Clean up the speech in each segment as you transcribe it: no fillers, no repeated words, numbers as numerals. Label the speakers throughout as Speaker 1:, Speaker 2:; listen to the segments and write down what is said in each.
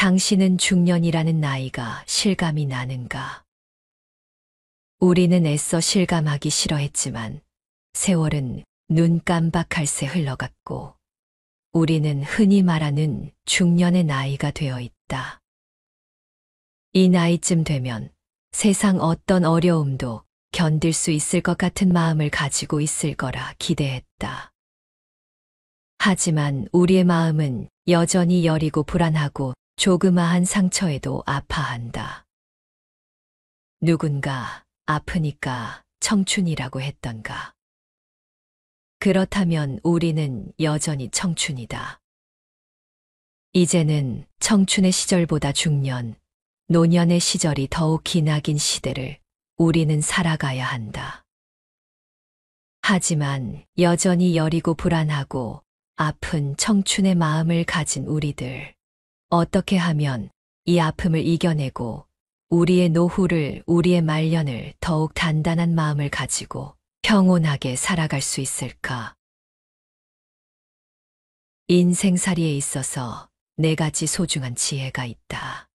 Speaker 1: 당신은 중년이라는 나이가 실감이 나는가? 우리는 애써 실감하기 싫어했지만 세월은 눈 깜박할 새 흘러갔고 우리는 흔히 말하는 중년의 나이가 되어 있다. 이 나이쯤 되면 세상 어떤 어려움도 견딜 수 있을 것 같은 마음을 가지고 있을 거라 기대했다. 하지만 우리의 마음은 여전히 여리고 불안하고 조그마한 상처에도 아파한다. 누군가 아프니까 청춘이라고 했던가. 그렇다면 우리는 여전히 청춘이다. 이제는 청춘의 시절보다 중년, 노년의 시절이 더욱 기나긴 시대를 우리는 살아가야 한다. 하지만 여전히 여리고 불안하고 아픈 청춘의 마음을 가진 우리들, 어떻게 하면 이 아픔을 이겨내고 우리의 노후를, 우리의 말년을 더욱 단단한 마음을 가지고 평온하게 살아갈 수 있을까? 인생살이에 있어서 4가지 소중한 지혜가 있다.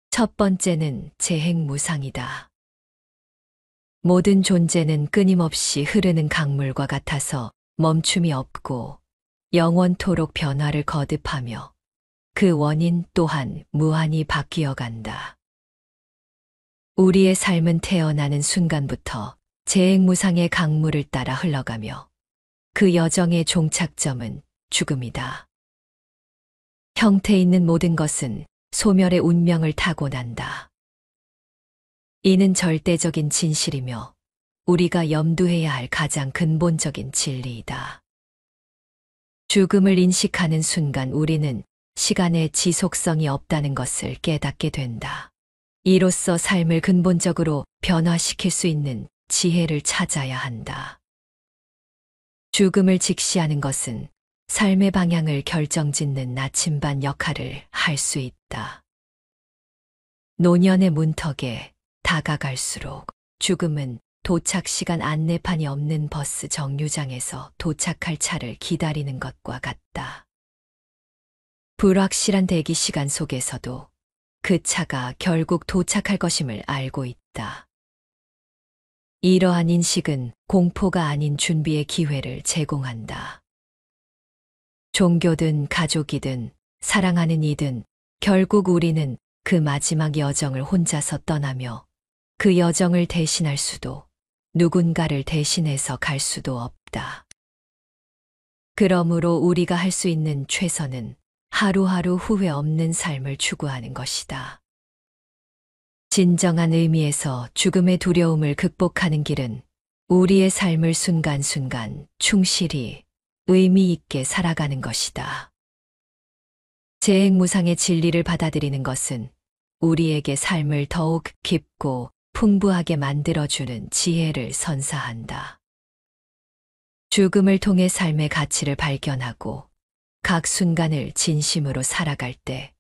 Speaker 1: 첫 번째는 재행무상이다. 모든 존재는 끊임없이 흐르는 강물과 같아서 멈춤이 없고 영원토록 변화를 거듭하며 그 원인 또한 무한히 바뀌어 간다. 우리의 삶은 태어나는 순간부터 재행무상의 강물을 따라 흘러가며 그 여정의 종착점은 죽음이다. 형태 있는 모든 것은 소멸의 운명을 타고난다. 이는 절대적인 진실이며 우리가 염두해야 할 가장 근본적인 진리이다. 죽음을 인식하는 순간 우리는 시간의 지속성이 없다는 것을 깨닫게 된다. 이로써 삶을 근본적으로 변화시킬 수 있는 지혜를 찾아야 한다. 죽음을 직시하는 것은 삶의 방향을 결정짓는 나침반 역할을 할 수 있다. 노년의 문턱에 다가갈수록 죽음은 도착 시간 안내판이 없는 버스 정류장에서 도착할 차를 기다리는 것과 같다. 불확실한 대기 시간 속에서도 그 차가 결국 도착할 것임을 알고 있다. 이러한 인식은 공포가 아닌 준비의 기회를 제공한다. 종교든 가족이든 사랑하는 이든 결국 우리는 그 마지막 여정을 혼자서 떠나며 그 여정을 대신할 수도 누군가를 대신해서 갈 수도 없다. 그러므로 우리가 할 수 있는 최선은 하루하루 후회 없는 삶을 추구하는 것이다. 진정한 의미에서 죽음의 두려움을 극복하는 길은 우리의 삶을 순간순간 충실히 의미 있게 살아가는 것이다. 재행무상의 진리를 받아들이는 것은 우리에게 삶을 더욱 깊고 풍부하게 만들어주는 지혜를 선사한다. 죽음을 통해 삶의 가치를 발견하고 각 순간을 진심으로 살아갈 때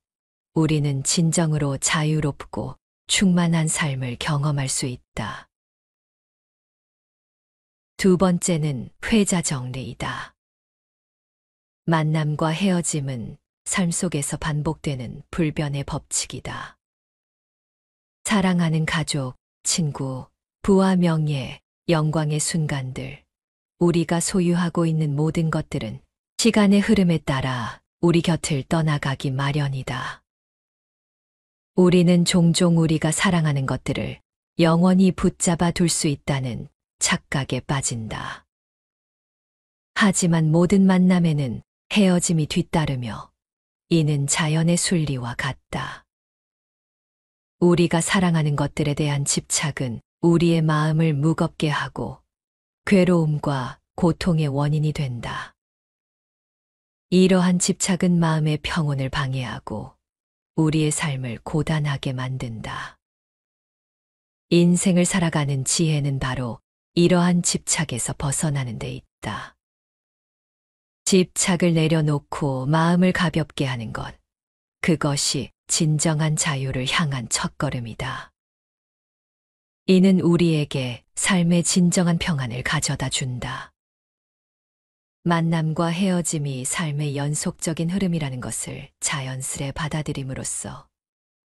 Speaker 1: 우리는 진정으로 자유롭고 충만한 삶을 경험할 수 있다. 두 번째는 회자 정리이다. 만남과 헤어짐은 삶 속에서 반복되는 불변의 법칙이다. 사랑하는 가족, 친구, 부와 명예, 영광의 순간들, 우리가 소유하고 있는 모든 것들은 시간의 흐름에 따라 우리 곁을 떠나가기 마련이다. 우리는 종종 우리가 사랑하는 것들을 영원히 붙잡아 둘 수 있다는 착각에 빠진다. 하지만 모든 만남에는 헤어짐이 뒤따르며 이는 자연의 순리와 같다. 우리가 사랑하는 것들에 대한 집착은 우리의 마음을 무겁게 하고 괴로움과 고통의 원인이 된다. 이러한 집착은 마음의 평온을 방해하고 우리의 삶을 고단하게 만든다. 인생을 살아가는 지혜는 바로 이러한 집착에서 벗어나는 데 있다. 집착을 내려놓고 마음을 가볍게 하는 것, 그것이 진정한 자유를 향한 첫걸음이다. 이는 우리에게 삶의 진정한 평안을 가져다 준다. 만남과 헤어짐이 삶의 연속적인 흐름이라는 것을 자연스레 받아들임으로써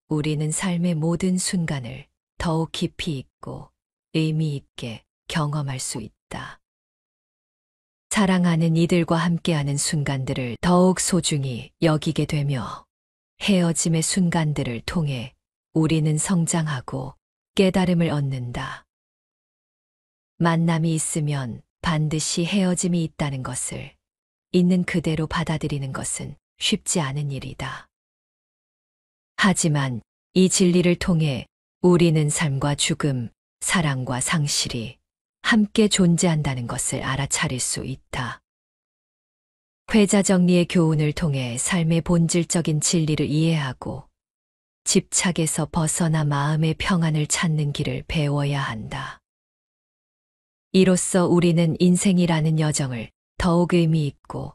Speaker 1: 우리는 삶의 모든 순간을 더욱 깊이 있고 의미 있게 경험할 수 있다. 사랑하는 이들과 함께하는 순간들을 더욱 소중히 여기게 되며 헤어짐의 순간들을 통해 우리는 성장하고 깨달음을 얻는다. 만남이 있으면 반드시 헤어짐이 있다는 것을 있는 그대로 받아들이는 것은 쉽지 않은 일이다. 하지만 이 진리를 통해 우리는 삶과 죽음, 사랑과 상실이 함께 존재한다는 것을 알아차릴 수 있다. 회자 정리의 교훈을 통해 삶의 본질적인 진리를 이해하고 집착에서 벗어나 마음의 평안을 찾는 길을 배워야 한다. 이로써 우리는 인생이라는 여정을 더욱 의미 있고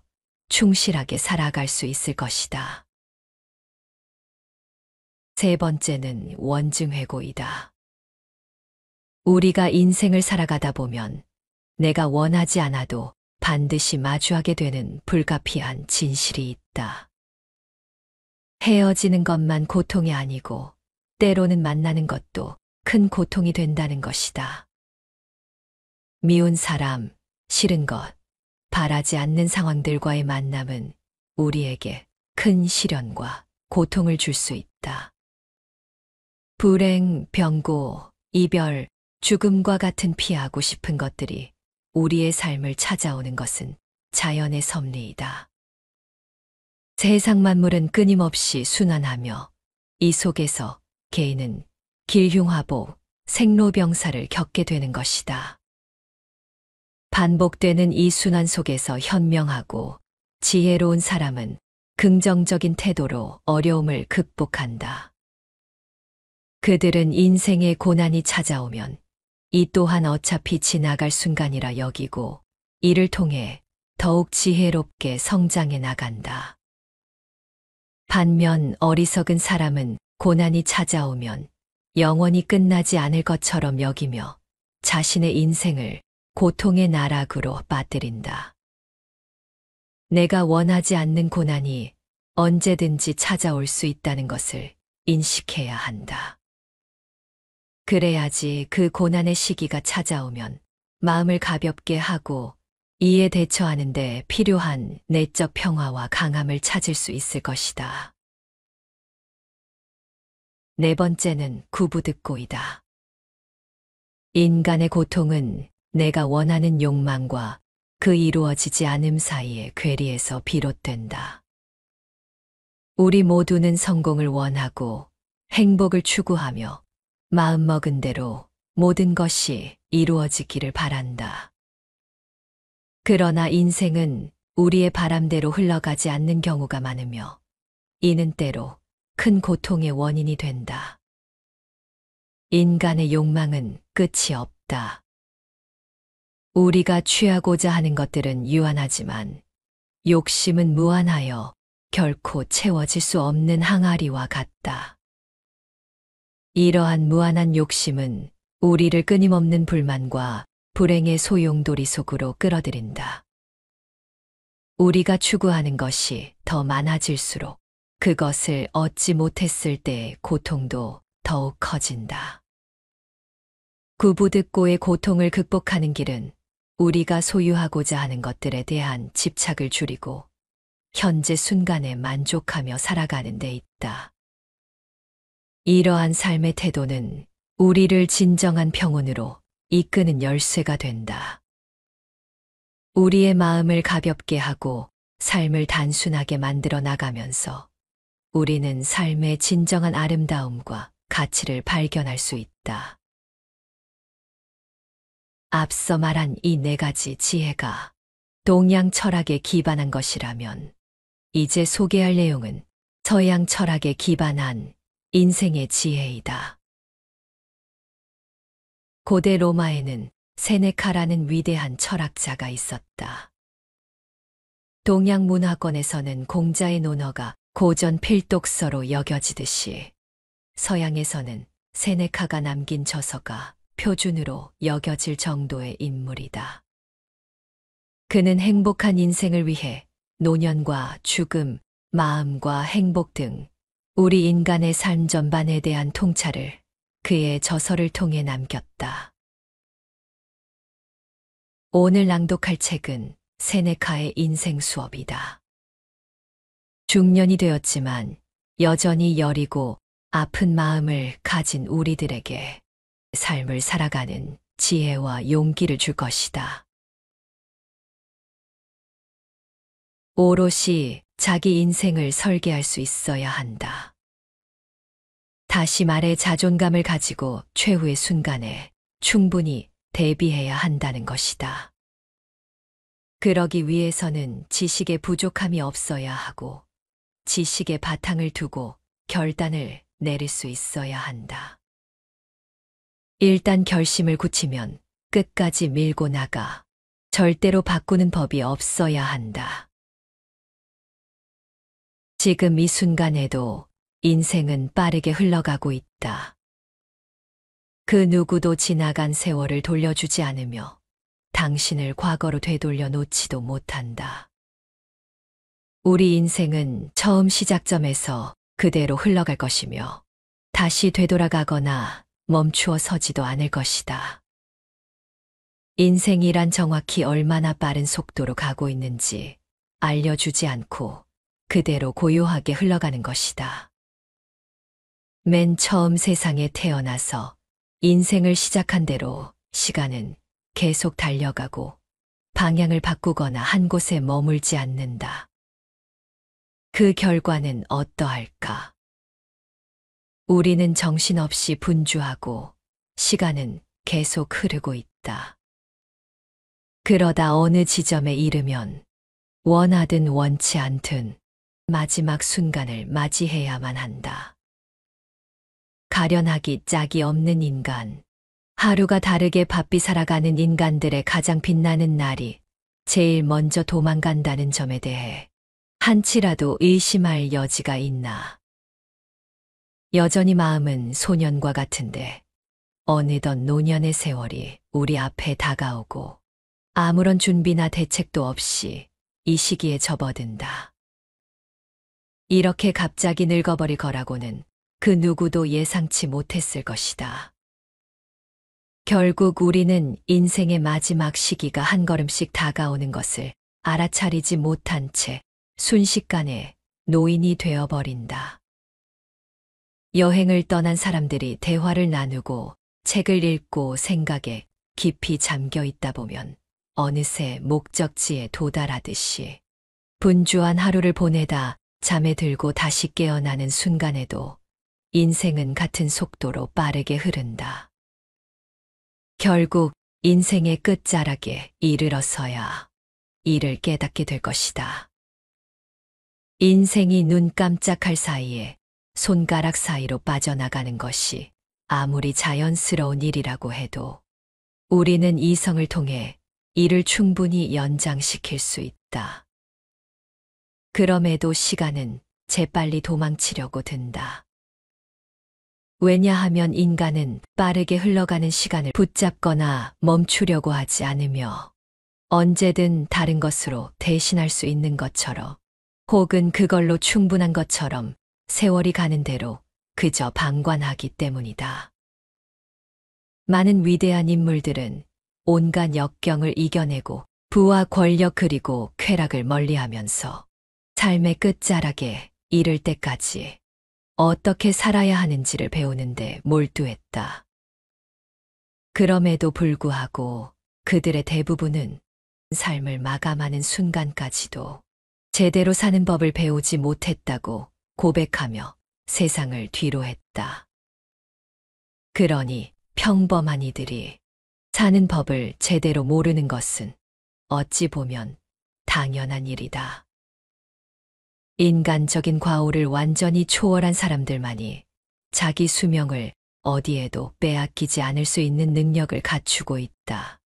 Speaker 1: 충실하게 살아갈 수 있을 것이다. 세 번째는 원증회고이다. 우리가 인생을 살아가다 보면 내가 원하지 않아도 반드시 마주하게 되는 불가피한 진실이 있다. 헤어지는 것만 고통이 아니고 때로는 만나는 것도 큰 고통이 된다는 것이다. 미운 사람, 싫은 것, 바라지 않는 상황들과의 만남은 우리에게 큰 시련과 고통을 줄 수 있다. 불행, 병고, 이별, 죽음과 같은 피하고 싶은 것들이 우리의 삶을 찾아오는 것은 자연의 섭리이다. 세상 만물은 끊임없이 순환하며 이 속에서 개인은 길흉화복, 생로병사를 겪게 되는 것이다. 반복되는 이 순환 속에서 현명하고 지혜로운 사람은 긍정적인 태도로 어려움을 극복한다. 그들은 인생의 고난이 찾아오면 이 또한 어차피 지나갈 순간이라 여기고 이를 통해 더욱 지혜롭게 성장해 나간다. 반면 어리석은 사람은 고난이 찾아오면 영원히 끝나지 않을 것처럼 여기며 자신의 인생을 고통의 나락으로 빠뜨린다. 내가 원하지 않는 고난이 언제든지 찾아올 수 있다는 것을 인식해야 한다. 그래야지 그 고난의 시기가 찾아오면 마음을 가볍게 하고 이에 대처하는 데 필요한 내적 평화와 강함을 찾을 수 있을 것이다. 네 번째는 구부듣고이다. 인간의 고통은 내가 원하는 욕망과 그 이루어지지 않음 사이의 괴리에서 비롯된다. 우리 모두는 성공을 원하고 행복을 추구하며 마음먹은 대로 모든 것이 이루어지기를 바란다. 그러나 인생은 우리의 바람대로 흘러가지 않는 경우가 많으며 이는 때로 큰 고통의 원인이 된다. 인간의 욕망은 끝이 없다. 우리가 취하고자 하는 것들은 유한하지만 욕심은 무한하여 결코 채워질 수 없는 항아리와 같다. 이러한 무한한 욕심은 우리를 끊임없는 불만과 불행의 소용돌이 속으로 끌어들인다. 우리가 추구하는 것이 더 많아질수록 그것을 얻지 못했을 때의 고통도 더욱 커진다. 구부듣고의 고통을 극복하는 길은 우리가 소유하고자 하는 것들에 대한 집착을 줄이고 현재 순간에 만족하며 살아가는 데 있다. 이러한 삶의 태도는 우리를 진정한 평온으로 이끄는 열쇠가 된다. 우리의 마음을 가볍게 하고 삶을 단순하게 만들어 나가면서 우리는 삶의 진정한 아름다움과 가치를 발견할 수 있다. 앞서 말한 이 네 가지 지혜가 동양 철학에 기반한 것이라면 이제 소개할 내용은 서양 철학에 기반한 인생의 지혜이다. 고대 로마에는 세네카라는 위대한 철학자가 있었다. 동양 문화권에서는 공자의 논어가 고전 필독서로 여겨지듯이 서양에서는 세네카가 남긴 저서가 표준으로 여겨질 정도의 인물이다. 그는 행복한 인생을 위해 노년과 죽음, 마음과 행복 등 우리 인간의 삶 전반에 대한 통찰을 그의 저서를 통해 남겼다. 오늘 낭독할 책은 세네카의 인생 수업이다. 중년이 되었지만 여전히 여리고 아픈 마음을 가진 우리들에게 삶을 살아가는 지혜와 용기를 줄 것이다. 오롯이 자기 인생을 설계할 수 있어야 한다. 다시 말해 자존감을 가지고 최후의 순간에 충분히 대비해야 한다는 것이다. 그러기 위해서는 지식의 부족함이 없어야 하고 지식의 바탕을 두고 결단을 내릴 수 있어야 한다. 일단 결심을 굳히면 끝까지 밀고 나가 절대로 바꾸는 법이 없어야 한다. 지금 이 순간에도 인생은 빠르게 흘러가고 있다. 그 누구도 지나간 세월을 돌려주지 않으며 당신을 과거로 되돌려 놓지도 못한다. 우리 인생은 처음 시작점에서 그대로 흘러갈 것이며 다시 되돌아가거나 멈추어 서지도 않을 것이다. 인생이란 정확히 얼마나 빠른 속도로 가고 있는지 알려주지 않고 그대로 고요하게 흘러가는 것이다. 맨 처음 세상에 태어나서 인생을 시작한 대로 시간은 계속 달려가고 방향을 바꾸거나 한 곳에 머물지 않는다. 그 결과는 어떠할까? 우리는 정신없이 분주하고 시간은 계속 흐르고 있다. 그러다 어느 지점에 이르면 원하든 원치 않든 마지막 순간을 맞이해야만 한다. 가련하기 짝이 없는 인간, 하루가 다르게 바삐 살아가는 인간들의 가장 빛나는 날이 제일 먼저 도망간다는 점에 대해 한치라도 의심할 여지가 있나. 여전히 마음은 소년과 같은데 어느덧 노년의 세월이 우리 앞에 다가오고 아무런 준비나 대책도 없이 이 시기에 접어든다. 이렇게 갑자기 늙어버릴 거라고는 그 누구도 예상치 못했을 것이다. 결국 우리는 인생의 마지막 시기가 한 걸음씩 다가오는 것을 알아차리지 못한 채 순식간에 노인이 되어버린다. 여행을 떠난 사람들이 대화를 나누고 책을 읽고 생각에 깊이 잠겨 있다 보면 어느새 목적지에 도달하듯이 분주한 하루를 보내다 잠에 들고 다시 깨어나는 순간에도 인생은 같은 속도로 빠르게 흐른다. 결국 인생의 끝자락에 이르러서야 이를 깨닫게 될 것이다. 인생이 눈 깜짝할 사이에 손가락 사이로 빠져나가는 것이 아무리 자연스러운 일이라고 해도 우리는 이성을 통해 이를 충분히 연장시킬 수 있다. 그럼에도 시간은 재빨리 도망치려고 든다. 왜냐하면 인간은 빠르게 흘러가는 시간을 붙잡거나 멈추려고 하지 않으며 언제든 다른 것으로 대신할 수 있는 것처럼 혹은 그걸로 충분한 것처럼 세월이 가는 대로 그저 방관하기 때문이다. 많은 위대한 인물들은 온갖 역경을 이겨내고 부와 권력 그리고 쾌락을 멀리하면서 삶의 끝자락에 이를 때까지 어떻게 살아야 하는지를 배우는데 몰두했다. 그럼에도 불구하고 그들의 대부분은 삶을 마감하는 순간까지도 제대로 사는 법을 배우지 못했다고 고백하며 세상을 뒤로했다. 그러니 평범한 이들이 사는 법을 제대로 모르는 것은 어찌 보면 당연한 일이다. 인간적인 과오를 완전히 초월한 사람들만이 자기 수명을 어디에도 빼앗기지 않을 수 있는 능력을 갖추고 있다.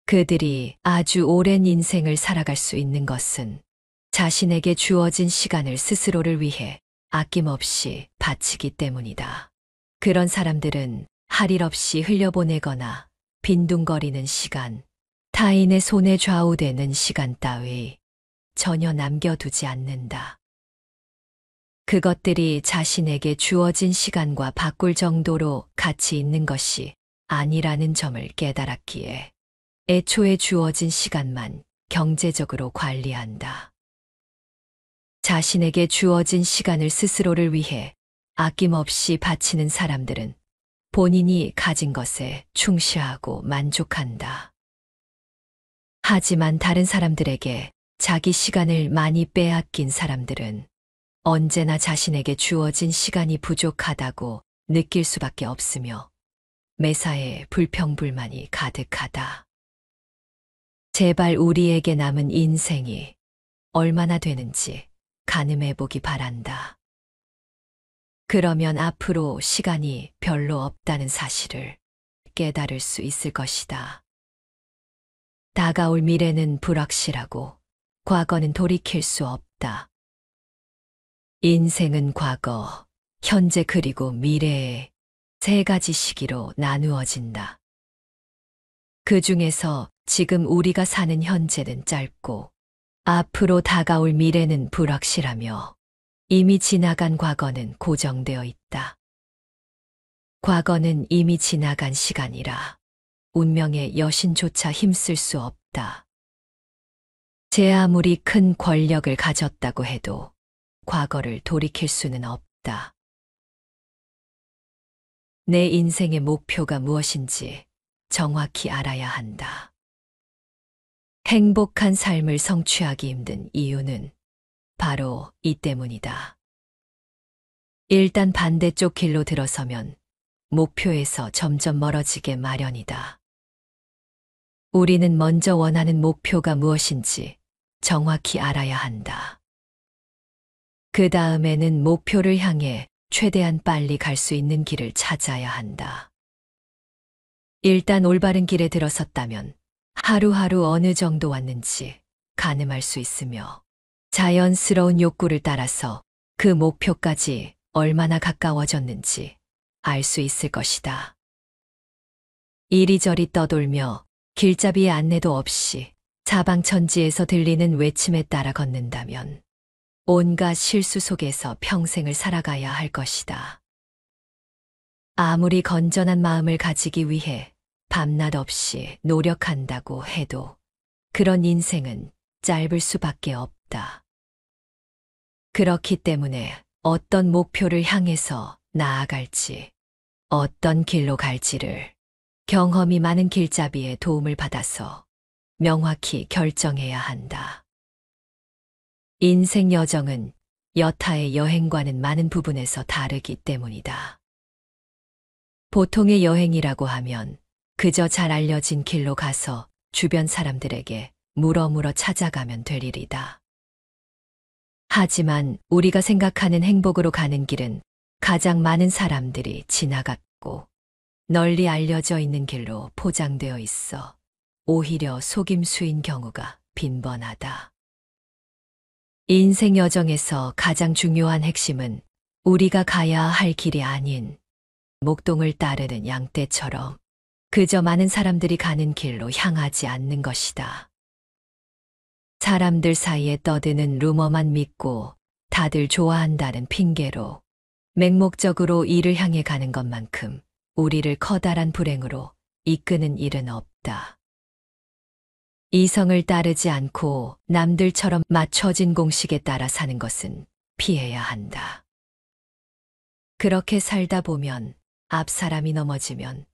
Speaker 1: 그들이 아주 오랜 인생을 살아갈 수 있는 것은 자신에게 주어진 시간을 스스로를 위해 아낌없이 바치기 때문이다. 그런 사람들은 할 일 없이 흘려보내거나 빈둥거리는 시간, 타인의 손에 좌우되는 시간 따위 전혀 남겨두지 않는다. 그것들이 자신에게 주어진 시간과 바꿀 정도로 가치 있는 것이 아니라는 점을 깨달았기에 애초에 주어진 시간만 경제적으로 관리한다. 자신에게 주어진 시간을 스스로를 위해 아낌없이 바치는 사람들은 본인이 가진 것에 충실하고 만족한다. 하지만 다른 사람들에게 자기 시간을 많이 빼앗긴 사람들은 언제나 자신에게 주어진 시간이 부족하다고 느낄 수밖에 없으며 매사에 불평불만이 가득하다. 제발 우리에게 남은 인생이 얼마나 되는지 가늠해 보기 바란다. 그러면 앞으로 시간이 별로 없다는 사실을 깨달을 수 있을 것이다. 다가올 미래는 불확실하고 과거는 돌이킬 수 없다. 인생은 과거, 현재 그리고 미래의 세 가지 시기로 나누어진다. 그 중에서 지금 우리가 사는 현재는 짧고 앞으로 다가올 미래는 불확실하며 이미 지나간 과거는 고정되어 있다. 과거는 이미 지나간 시간이라 운명의 여신조차 힘쓸 수 없다. 제 아무리 큰 권력을 가졌다고 해도 과거를 돌이킬 수는 없다. 내 인생의 목표가 무엇인지 정확히 알아야 한다. 행복한 삶을 성취하기 힘든 이유는 바로 이 때문이다. 일단 반대쪽 길로 들어서면 목표에서 점점 멀어지게 마련이다. 우리는 먼저 원하는 목표가 무엇인지 정확히 알아야 한다. 그 다음에는 목표를 향해 최대한 빨리 갈 수 있는 길을 찾아야 한다. 일단 올바른 길에 들어섰다면 하루하루 어느 정도 왔는지 가늠할 수 있으며 자연스러운 욕구를 따라서 그 목표까지 얼마나 가까워졌는지 알 수 있을 것이다. 이리저리 떠돌며 길잡이의 안내도 없이 사방천지에서 들리는 외침에 따라 걷는다면 온갖 실수 속에서 평생을 살아가야 할 것이다. 아무리 건전한 마음을 가지기 위해 밤낮 없이 노력한다고 해도 그런 인생은 짧을 수밖에 없다. 그렇기 때문에 어떤 목표를 향해서 나아갈지, 어떤 길로 갈지를 경험이 많은 길잡이의 도움을 받아서 명확히 결정해야 한다. 인생 여정은 여타의 여행과는 많은 부분에서 다르기 때문이다. 보통의 여행이라고 하면 그저 잘 알려진 길로 가서 주변 사람들에게 물어 찾아가면 될 일이다. 하지만 우리가 생각하는 행복으로 가는 길은 가장 많은 사람들이 지나갔고 널리 알려져 있는 길로 포장되어 있어 오히려 속임수인 경우가 빈번하다. 인생 여정에서 가장 중요한 핵심은 우리가 가야 할 길이 아닌 목동을 따르는 양떼처럼 그저 많은 사람들이 가는 길로 향하지 않는 것이다. 사람들 사이에 떠드는 루머만 믿고 다들 좋아한다는 핑계로 맹목적으로 이를 향해 가는 것만큼 우리를 커다란 불행으로 이끄는 일은 없다. 이성을 따르지 않고 남들처럼 맞춰진 공식에 따라 사는 것은 피해야 한다. 그렇게 살다 보면 앞 사람이 넘어지면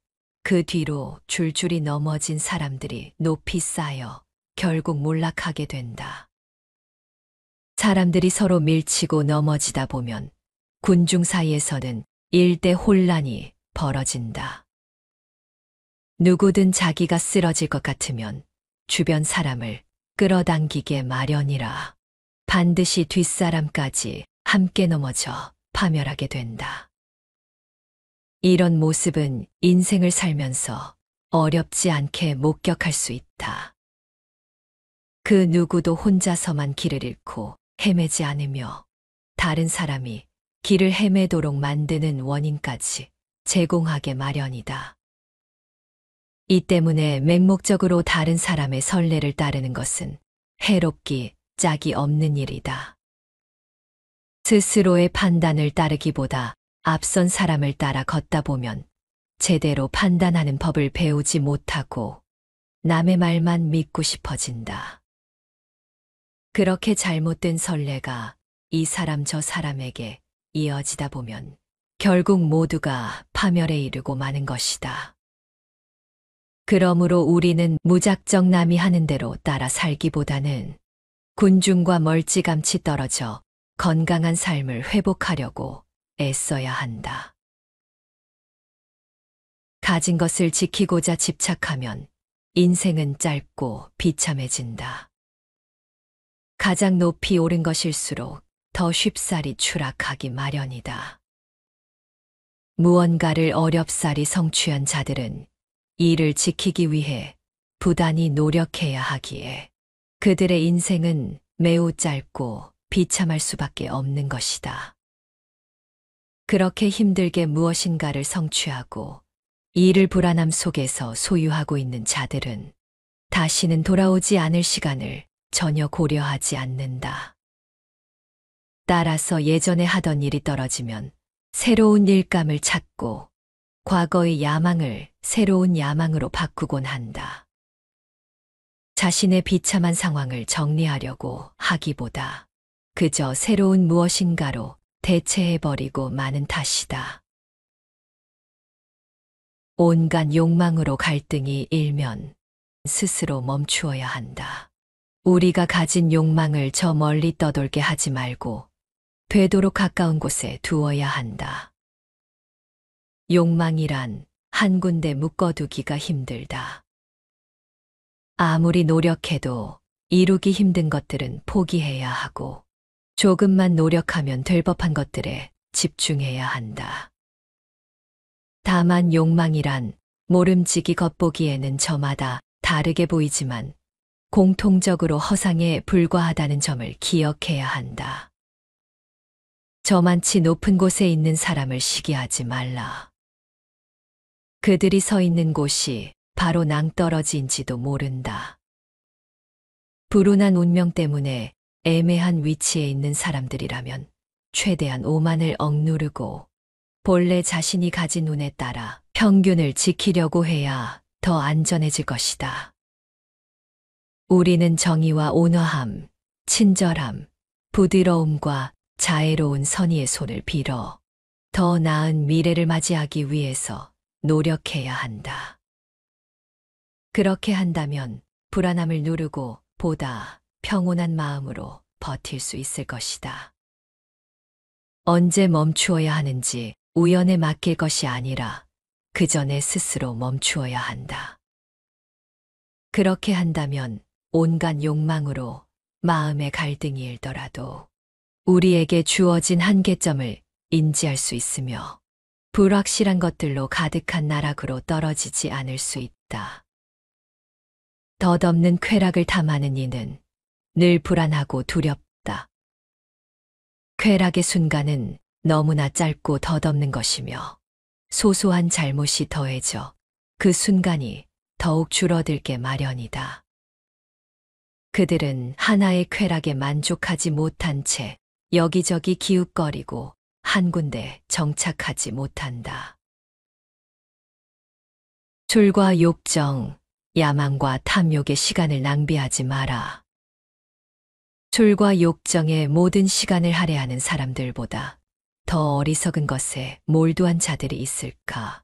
Speaker 1: 그 뒤로 줄줄이 넘어진 사람들이 높이 쌓여 결국 몰락하게 된다. 사람들이 서로 밀치고 넘어지다 보면 군중 사이에서는 일대 혼란이 벌어진다. 누구든 자기가 쓰러질 것 같으면 주변 사람을 끌어당기게 마련이라 반드시 뒷사람까지 함께 넘어져 파멸하게 된다. 이런 모습은 인생을 살면서 어렵지 않게 목격할 수 있다. 그 누구도 혼자서만 길을 잃고 헤매지 않으며 다른 사람이 길을 헤매도록 만드는 원인까지 제공하게 마련이다. 이 때문에 맹목적으로 다른 사람의 선례를 따르는 것은 해롭기 짝이 없는 일이다. 스스로의 판단을 따르기보다 앞선 사람을 따라 걷다 보면 제대로 판단하는 법을 배우지 못하고 남의 말만 믿고 싶어진다. 그렇게 잘못된 선례가 이 사람 저 사람에게 이어지다 보면 결국 모두가 파멸에 이르고 마는 것이다. 그러므로 우리는 무작정 남이 하는 대로 따라 살기보다는 군중과 멀찌감치 떨어져 건강한 삶을 회복하려고 애써야 한다. 가진 것을 지키고자 집착하면 인생은 짧고 비참해진다. 가장 높이 오른 것일수록 더 쉽사리 추락하기 마련이다. 무언가를 어렵사리 성취한 자들은 이를 지키기 위해 부단히 노력해야 하기에 그들의 인생은 매우 짧고 비참할 수밖에 없는 것이다. 그렇게 힘들게 무엇인가를 성취하고 이를 불안함 속에서 소유하고 있는 자들은 다시는 돌아오지 않을 시간을 전혀 고려하지 않는다. 따라서 예전에 하던 일이 떨어지면 새로운 일감을 찾고 과거의 야망을 새로운 야망으로 바꾸곤 한다. 자신의 비참한 상황을 정리하려고 하기보다 그저 새로운 무엇인가로 대체해버리고 마는 탓이다. 온갖 욕망으로 갈등이 일면 스스로 멈추어야 한다. 우리가 가진 욕망을 저 멀리 떠돌게 하지 말고 되도록 가까운 곳에 두어야 한다. 욕망이란 한 군데 묶어두기가 힘들다. 아무리 노력해도 이루기 힘든 것들은 포기해야 하고 조금만 노력하면 될 법한 것들에 집중해야 한다. 다만 욕망이란 모름지기 겉보기에는 저마다 다르게 보이지만 공통적으로 허상에 불과하다는 점을 기억해야 한다. 저만치 높은 곳에 있는 사람을 시기하지 말라. 그들이 서 있는 곳이 바로 낭떠러지인지도 모른다. 불운한 운명 때문에 애매한 위치에 있는 사람들이라면 최대한 오만을 억누르고 본래 자신이 가진 운에 따라 평균을 지키려고 해야 더 안전해질 것이다. 우리는 정의와 온화함, 친절함, 부드러움과 자애로운 선의의 손을 빌어 더 나은 미래를 맞이하기 위해서 노력해야 한다. 그렇게 한다면 불안함을 누르고 보다 평온한 마음으로 버틸 수 있을 것이다. 언제 멈추어야 하는지 우연에 맡길 것이 아니라 그 전에 스스로 멈추어야 한다. 그렇게 한다면 온갖 욕망으로 마음의 갈등이 일더라도 우리에게 주어진 한계점을 인지할 수 있으며 불확실한 것들로 가득한 나락으로 떨어지지 않을 수 있다. 덧없는 쾌락을 탐하는 이는 늘 불안하고 두렵다. 쾌락의 순간은 너무나 짧고 덧없는 것이며 소소한 잘못이 더해져 그 순간이 더욱 줄어들게 마련이다. 그들은 하나의 쾌락에 만족하지 못한 채 여기저기 기웃거리고 한 군데 정착하지 못한다. 졸과 욕정, 야망과 탐욕의 시간을 낭비하지 마라. 졸과 욕정에 모든 시간을 할애하는 사람들보다 더 어리석은 것에 몰두한 자들이 있을까?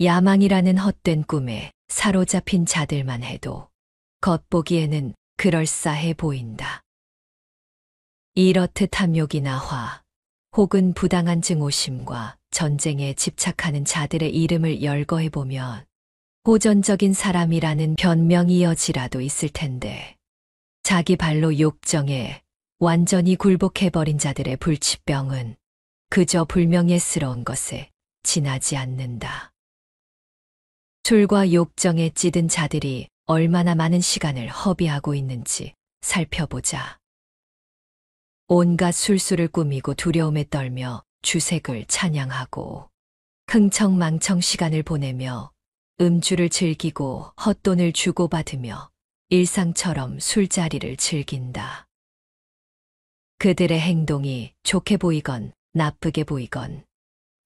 Speaker 1: 야망이라는 헛된 꿈에 사로잡힌 자들만 해도 겉보기에는 그럴싸해 보인다. 이렇듯 탐욕이나 화, 혹은 부당한 증오심과 전쟁에 집착하는 자들의 이름을 열거해보면 호전적인 사람이라는 변명이어지라도 있을 텐데 자기 발로 욕정에 완전히 굴복해버린 자들의 불치병은 그저 불명예스러운 것에 지나지 않는다. 졸과 욕정에 찌든 자들이 얼마나 많은 시간을 허비하고 있는지 살펴보자. 온갖 술수를 꾸미고 두려움에 떨며 주색을 찬양하고 흥청망청 시간을 보내며 음주를 즐기고 헛돈을 주고받으며 일상처럼 술자리를 즐긴다. 그들의 행동이 좋게 보이건 나쁘게 보이건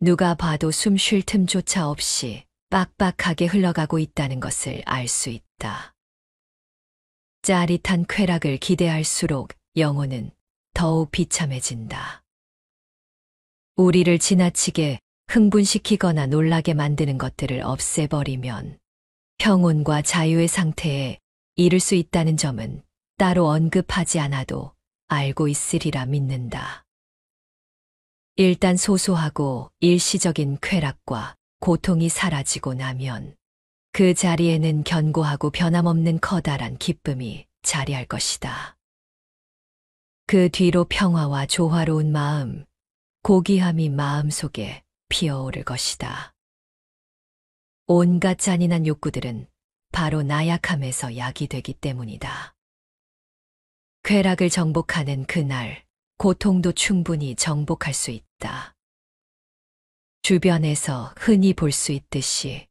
Speaker 1: 누가 봐도 숨 쉴 틈조차 없이 빡빡하게 흘러가고 있다는 것을 알 수 있다. 짜릿한 쾌락을 기대할수록 영혼은 더욱 비참해진다. 우리를 지나치게 흥분시키거나 놀라게 만드는 것들을 없애버리면 평온과 자유의 상태에 이를 수 있다는 점은 따로 언급하지 않아도 알고 있으리라 믿는다. 일단 소소하고 일시적인 쾌락과 고통이 사라지고 나면 그 자리에는 견고하고 변함없는 커다란 기쁨이 자리할 것이다. 그 뒤로 평화와 조화로운 마음, 고귀함이 마음속에 피어오를 것이다. 온갖 잔인한 욕구들은 바로 나약함에서 야기되기 때문이다. 쾌락을 정복하는 그날, 고통도 충분히 정복할 수 있다. 주변에서 흔히 볼 수 있듯이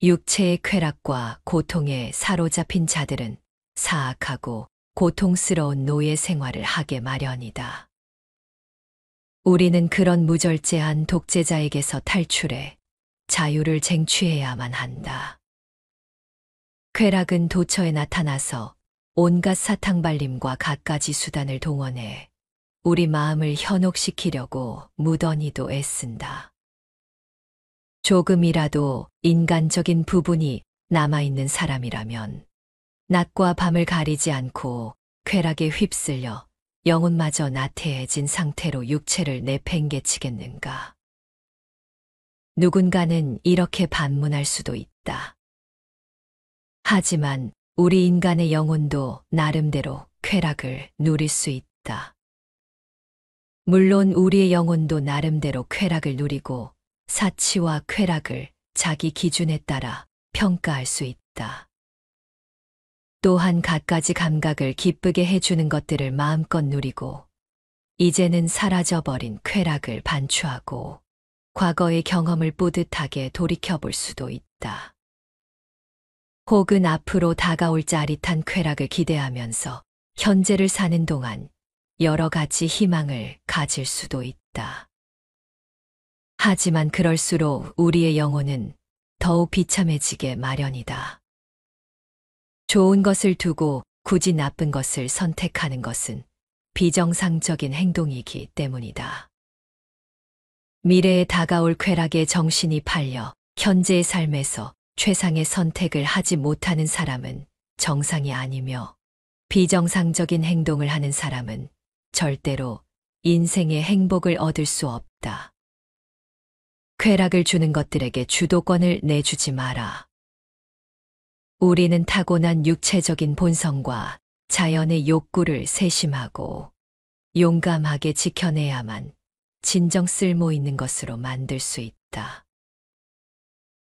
Speaker 1: 육체의 쾌락과 고통에 사로잡힌 자들은 사악하고 고통스러운 노예 생활을 하게 마련이다. 우리는 그런 무절제한 독재자에게서 탈출해 자유를 쟁취해야만 한다. 쾌락은 도처에 나타나서 온갖 사탕발림과 갖가지 수단을 동원해 우리 마음을 현혹시키려고 무던히도 애쓴다. 조금이라도 인간적인 부분이 남아있는 사람이라면 낮과 밤을 가리지 않고 쾌락에 휩쓸려 영혼마저 나태해진 상태로 육체를 내팽개치겠는가. 누군가는 이렇게 반문할 수도 있다. 하지만 우리 인간의 영혼도 나름대로 쾌락을 누릴 수 있다. 물론 우리의 영혼도 나름대로 쾌락을 누리고 사치와 쾌락을 자기 기준에 따라 평가할 수 있다. 또한 갖가지 감각을 기쁘게 해주는 것들을 마음껏 누리고 이제는 사라져버린 쾌락을 반추하고 과거의 경험을 뿌듯하게 돌이켜볼 수도 있다. 혹은 앞으로 다가올 짜릿한 쾌락을 기대하면서 현재를 사는 동안 여러 가지 희망을 가질 수도 있다. 하지만 그럴수록 우리의 영혼은 더욱 비참해지게 마련이다. 좋은 것을 두고 굳이 나쁜 것을 선택하는 것은 비정상적인 행동이기 때문이다. 미래에 다가올 쾌락에 정신이 팔려 현재의 삶에서 최상의 선택을 하지 못하는 사람은 정상이 아니며 비정상적인 행동을 하는 사람은 절대로 인생의 행복을 얻을 수 없다. 쾌락을 주는 것들에게 주도권을 내주지 마라. 우리는 타고난 육체적인 본성과 자연의 욕구를 세심하고 용감하게 지켜내야만 진정 쓸모 있는 것으로 만들 수 있다.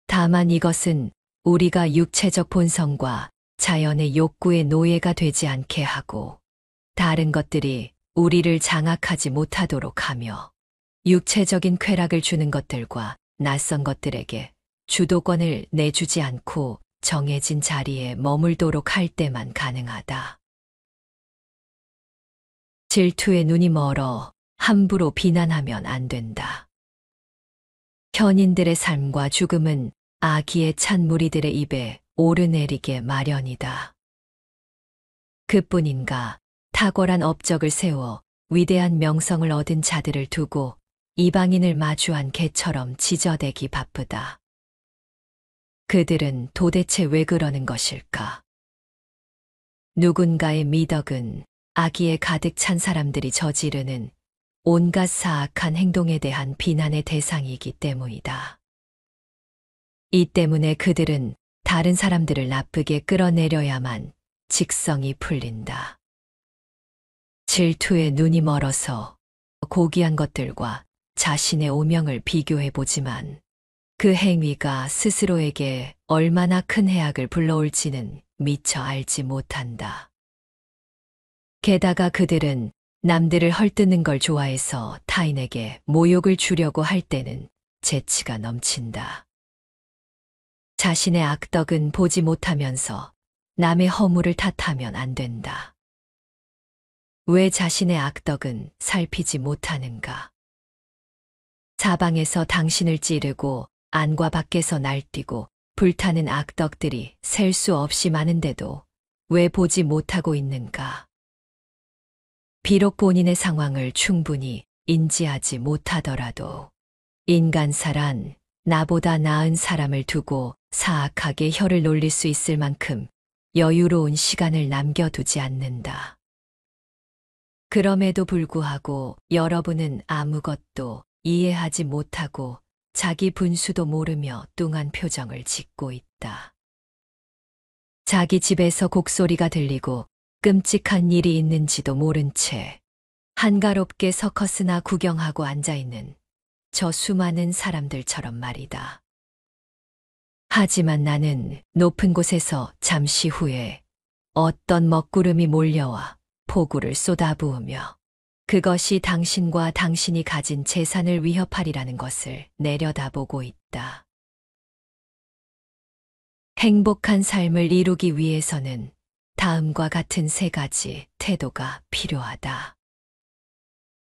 Speaker 1: 다만 이것은 우리가 육체적 본성과 자연의 욕구의 노예가 되지 않게 하고 다른 것들이 우리를 장악하지 못하도록 하며 육체적인 쾌락을 주는 것들과 낯선 것들에게 주도권을 내주지 않고 정해진 자리에 머물도록 할 때만 가능하다. 질투에 눈이 멀어 함부로 비난하면 안 된다. 현인들의 삶과 죽음은 아기에 찬 무리들의 입에 오르내리게 마련이다. 그뿐인가 탁월한 업적을 세워 위대한 명성을 얻은 자들을 두고 이방인을 마주한 개처럼 지저대기 바쁘다. 그들은 도대체 왜 그러는 것일까? 누군가의 미덕은 악의에 가득 찬 사람들이 저지르는 온갖 사악한 행동에 대한 비난의 대상이기 때문이다. 이 때문에 그들은 다른 사람들을 나쁘게 끌어내려야만 직성이 풀린다. 질투에 눈이 멀어서 고귀한 것들과 자신의 오명을 비교해보지만 그 행위가 스스로에게 얼마나 큰 해악을 불러올지는 미처 알지 못한다. 게다가 그들은 남들을 헐뜯는 걸 좋아해서 타인에게 모욕을 주려고 할 때는 재치가 넘친다. 자신의 악덕은 보지 못하면서 남의 허물을 탓하면 안 된다. 왜 자신의 악덕은 살피지 못하는가? 사방에서 당신을 찌르고 안과 밖에서 날뛰고 불타는 악덕들이 셀 수 없이 많은데도 왜 보지 못하고 있는가? 비록 본인의 상황을 충분히 인지하지 못하더라도 인간사란 나보다 나은 사람을 두고 사악하게 혀를 놀릴 수 있을 만큼 여유로운 시간을 남겨두지 않는다. 그럼에도 불구하고 여러분은 아무것도 이해하지 못하고 자기 분수도 모르며 뚱한 표정을 짓고 있다. 자기 집에서 곡소리가 들리고 끔찍한 일이 있는지도 모른 채 한가롭게 서커스나 구경하고 앉아있는 저 수많은 사람들처럼 말이다. 하지만 나는 높은 곳에서 잠시 후에 어떤 먹구름이 몰려와 폭우를 쏟아부으며 그것이 당신과 당신이 가진 재산을 위협하리라는 것을 내려다보고 있다. 행복한 삶을 이루기 위해서는 다음과 같은 세 가지 태도가 필요하다.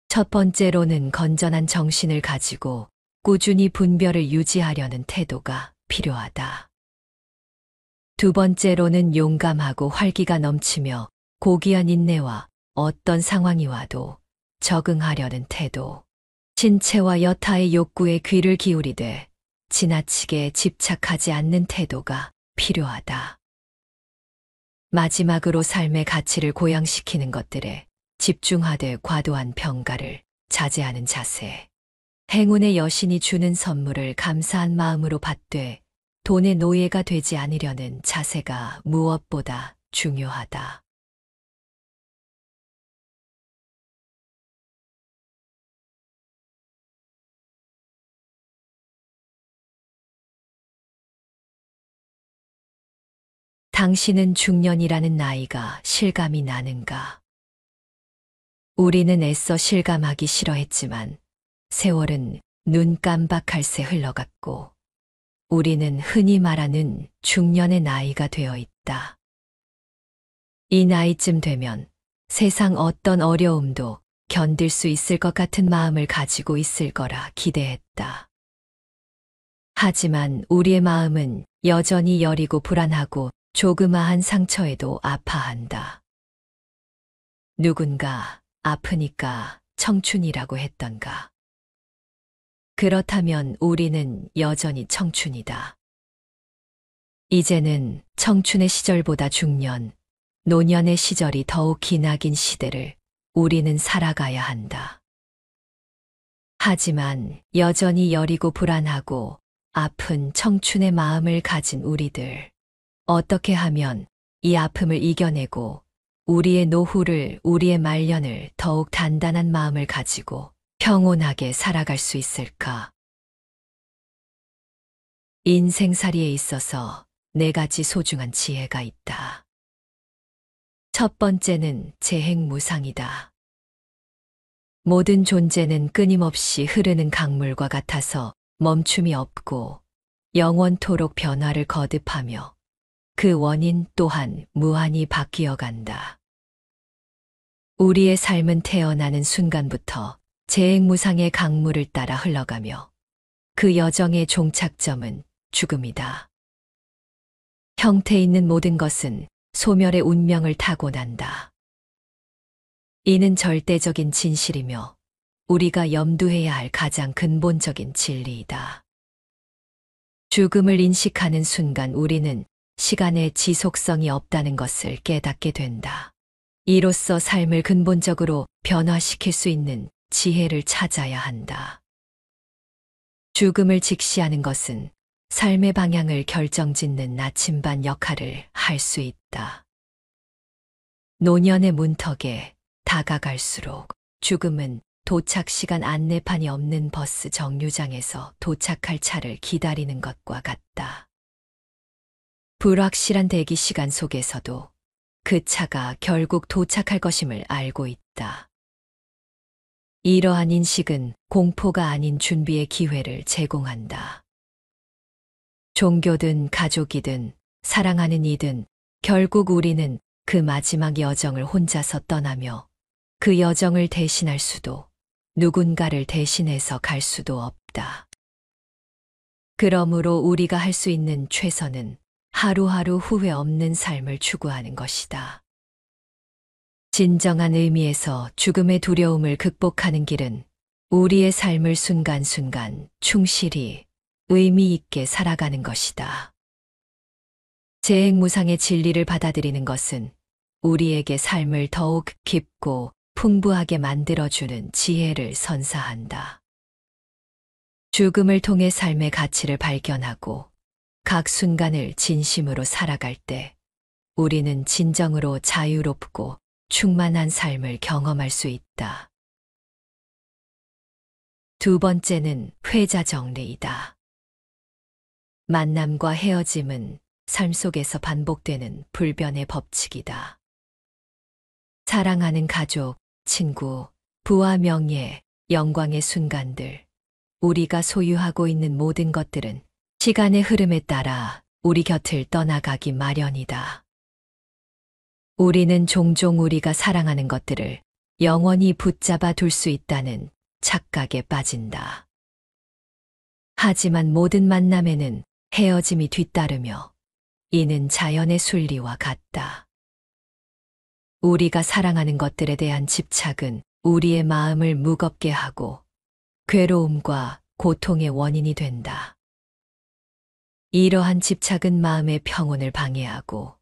Speaker 1: 첫 번째로는 건전한 정신을 가지고 꾸준히 분별을 유지하려는 태도가 필요하다. 두 번째로는 용감하고 활기가 넘치며 고귀한 인내와 어떤 상황이 와도 적응하려는 태도. 신체와 여타의 욕구에 귀를 기울이되 지나치게 집착하지 않는 태도가 필요하다. 마지막으로 삶의 가치를 고양시키는 것들에 집중하되 과도한 평가를 자제하는 자세. 행운의 여신이 주는 선물을 감사한 마음으로 받되 돈의 노예가 되지 않으려는 자세가 무엇보다 중요하다. 당신은 중년이라는 나이가 실감이 나는가? 우리는 애써 실감하기 싫어했지만 세월은 눈 깜박할 새 흘러갔고 우리는 흔히 말하는 중년의 나이가 되어 있다. 이 나이쯤 되면 세상 어떤 어려움도 견딜 수 있을 것 같은 마음을 가지고 있을 거라 기대했다. 하지만 우리의 마음은 여전히 여리고 불안하고 조그마한 상처에도 아파한다. 누군가 아프니까 청춘이라고 했던가. 그렇다면 우리는 여전히 청춘이다. 이제는 청춘의 시절보다 중년, 노년의 시절이 더욱 기나긴 시대를 우리는 살아가야 한다. 하지만 여전히 여리고 불안하고 아픈 청춘의 마음을 가진 우리들. 어떻게 하면 이 아픔을 이겨내고 우리의 노후를, 우리의 말년을 더욱 단단한 마음을 가지고 평온하게 살아갈 수 있을까? 인생살이에 있어서 네 가지 소중한 지혜가 있다. 첫 번째는 재행무상이다. 모든 존재는 끊임없이 흐르는 강물과 같아서 멈춤이 없고 영원토록 변화를 거듭하며 그 원인 또한 무한히 바뀌어 간다. 우리의 삶은 태어나는 순간부터 재행무상의 강물을 따라 흘러가며 그 여정의 종착점은 죽음이다. 형태 있는 모든 것은 소멸의 운명을 타고난다. 이는 절대적인 진실이며 우리가 염두해야 할 가장 근본적인 진리이다. 죽음을 인식하는 순간 우리는 시간의 지속성이 없다는 것을 깨닫게 된다. 이로써 삶을 근본적으로 변화시킬 수 있는 지혜를 찾아야 한다. 죽음을 직시하는 것은 삶의 방향을 결정짓는 나침반 역할을 할 수 있다. 노년의 문턱에 다가갈수록 죽음은 도착 시간 안내판이 없는 버스 정류장에서 도착할 차를 기다리는 것과 같다. 불확실한 대기 시간 속에서도 그 차가 결국 도착할 것임을 알고 있다. 이러한 인식은 공포가 아닌 준비의 기회를 제공한다. 종교든 가족이든 사랑하는 이든 결국 우리는 그 마지막 여정을 혼자서 떠나며 그 여정을 대신할 수도 누군가를 대신해서 갈 수도 없다. 그러므로 우리가 할 수 있는 최선은 하루하루 후회 없는 삶을 추구하는 것이다. 진정한 의미에서 죽음의 두려움을 극복하는 길은 우리의 삶을 순간순간 충실히 의미 있게 살아가는 것이다. 재행무상의 진리를 받아들이는 것은 우리에게 삶을 더욱 깊고 풍부하게 만들어주는 지혜를 선사한다. 죽음을 통해 삶의 가치를 발견하고 각 순간을 진심으로 살아갈 때 우리는 진정으로 자유롭고 충만한 삶을 경험할 수 있다. 두 번째는 회자 정리이다. 만남과 헤어짐은 삶 속에서 반복되는 불변의 법칙이다. 사랑하는 가족, 친구, 부와 명예, 영광의 순간들, 우리가 소유하고 있는 모든 것들은 시간의 흐름에 따라 우리 곁을 떠나가기 마련이다. 우리는 종종 우리가 사랑하는 것들을 영원히 붙잡아 둘 수 있다는 착각에 빠진다. 하지만 모든 만남에는 헤어짐이 뒤따르며 이는 자연의 순리와 같다. 우리가 사랑하는 것들에 대한 집착은 우리의 마음을 무겁게 하고 괴로움과 고통의 원인이 된다. 이러한 집착은 마음의 평온을 방해하고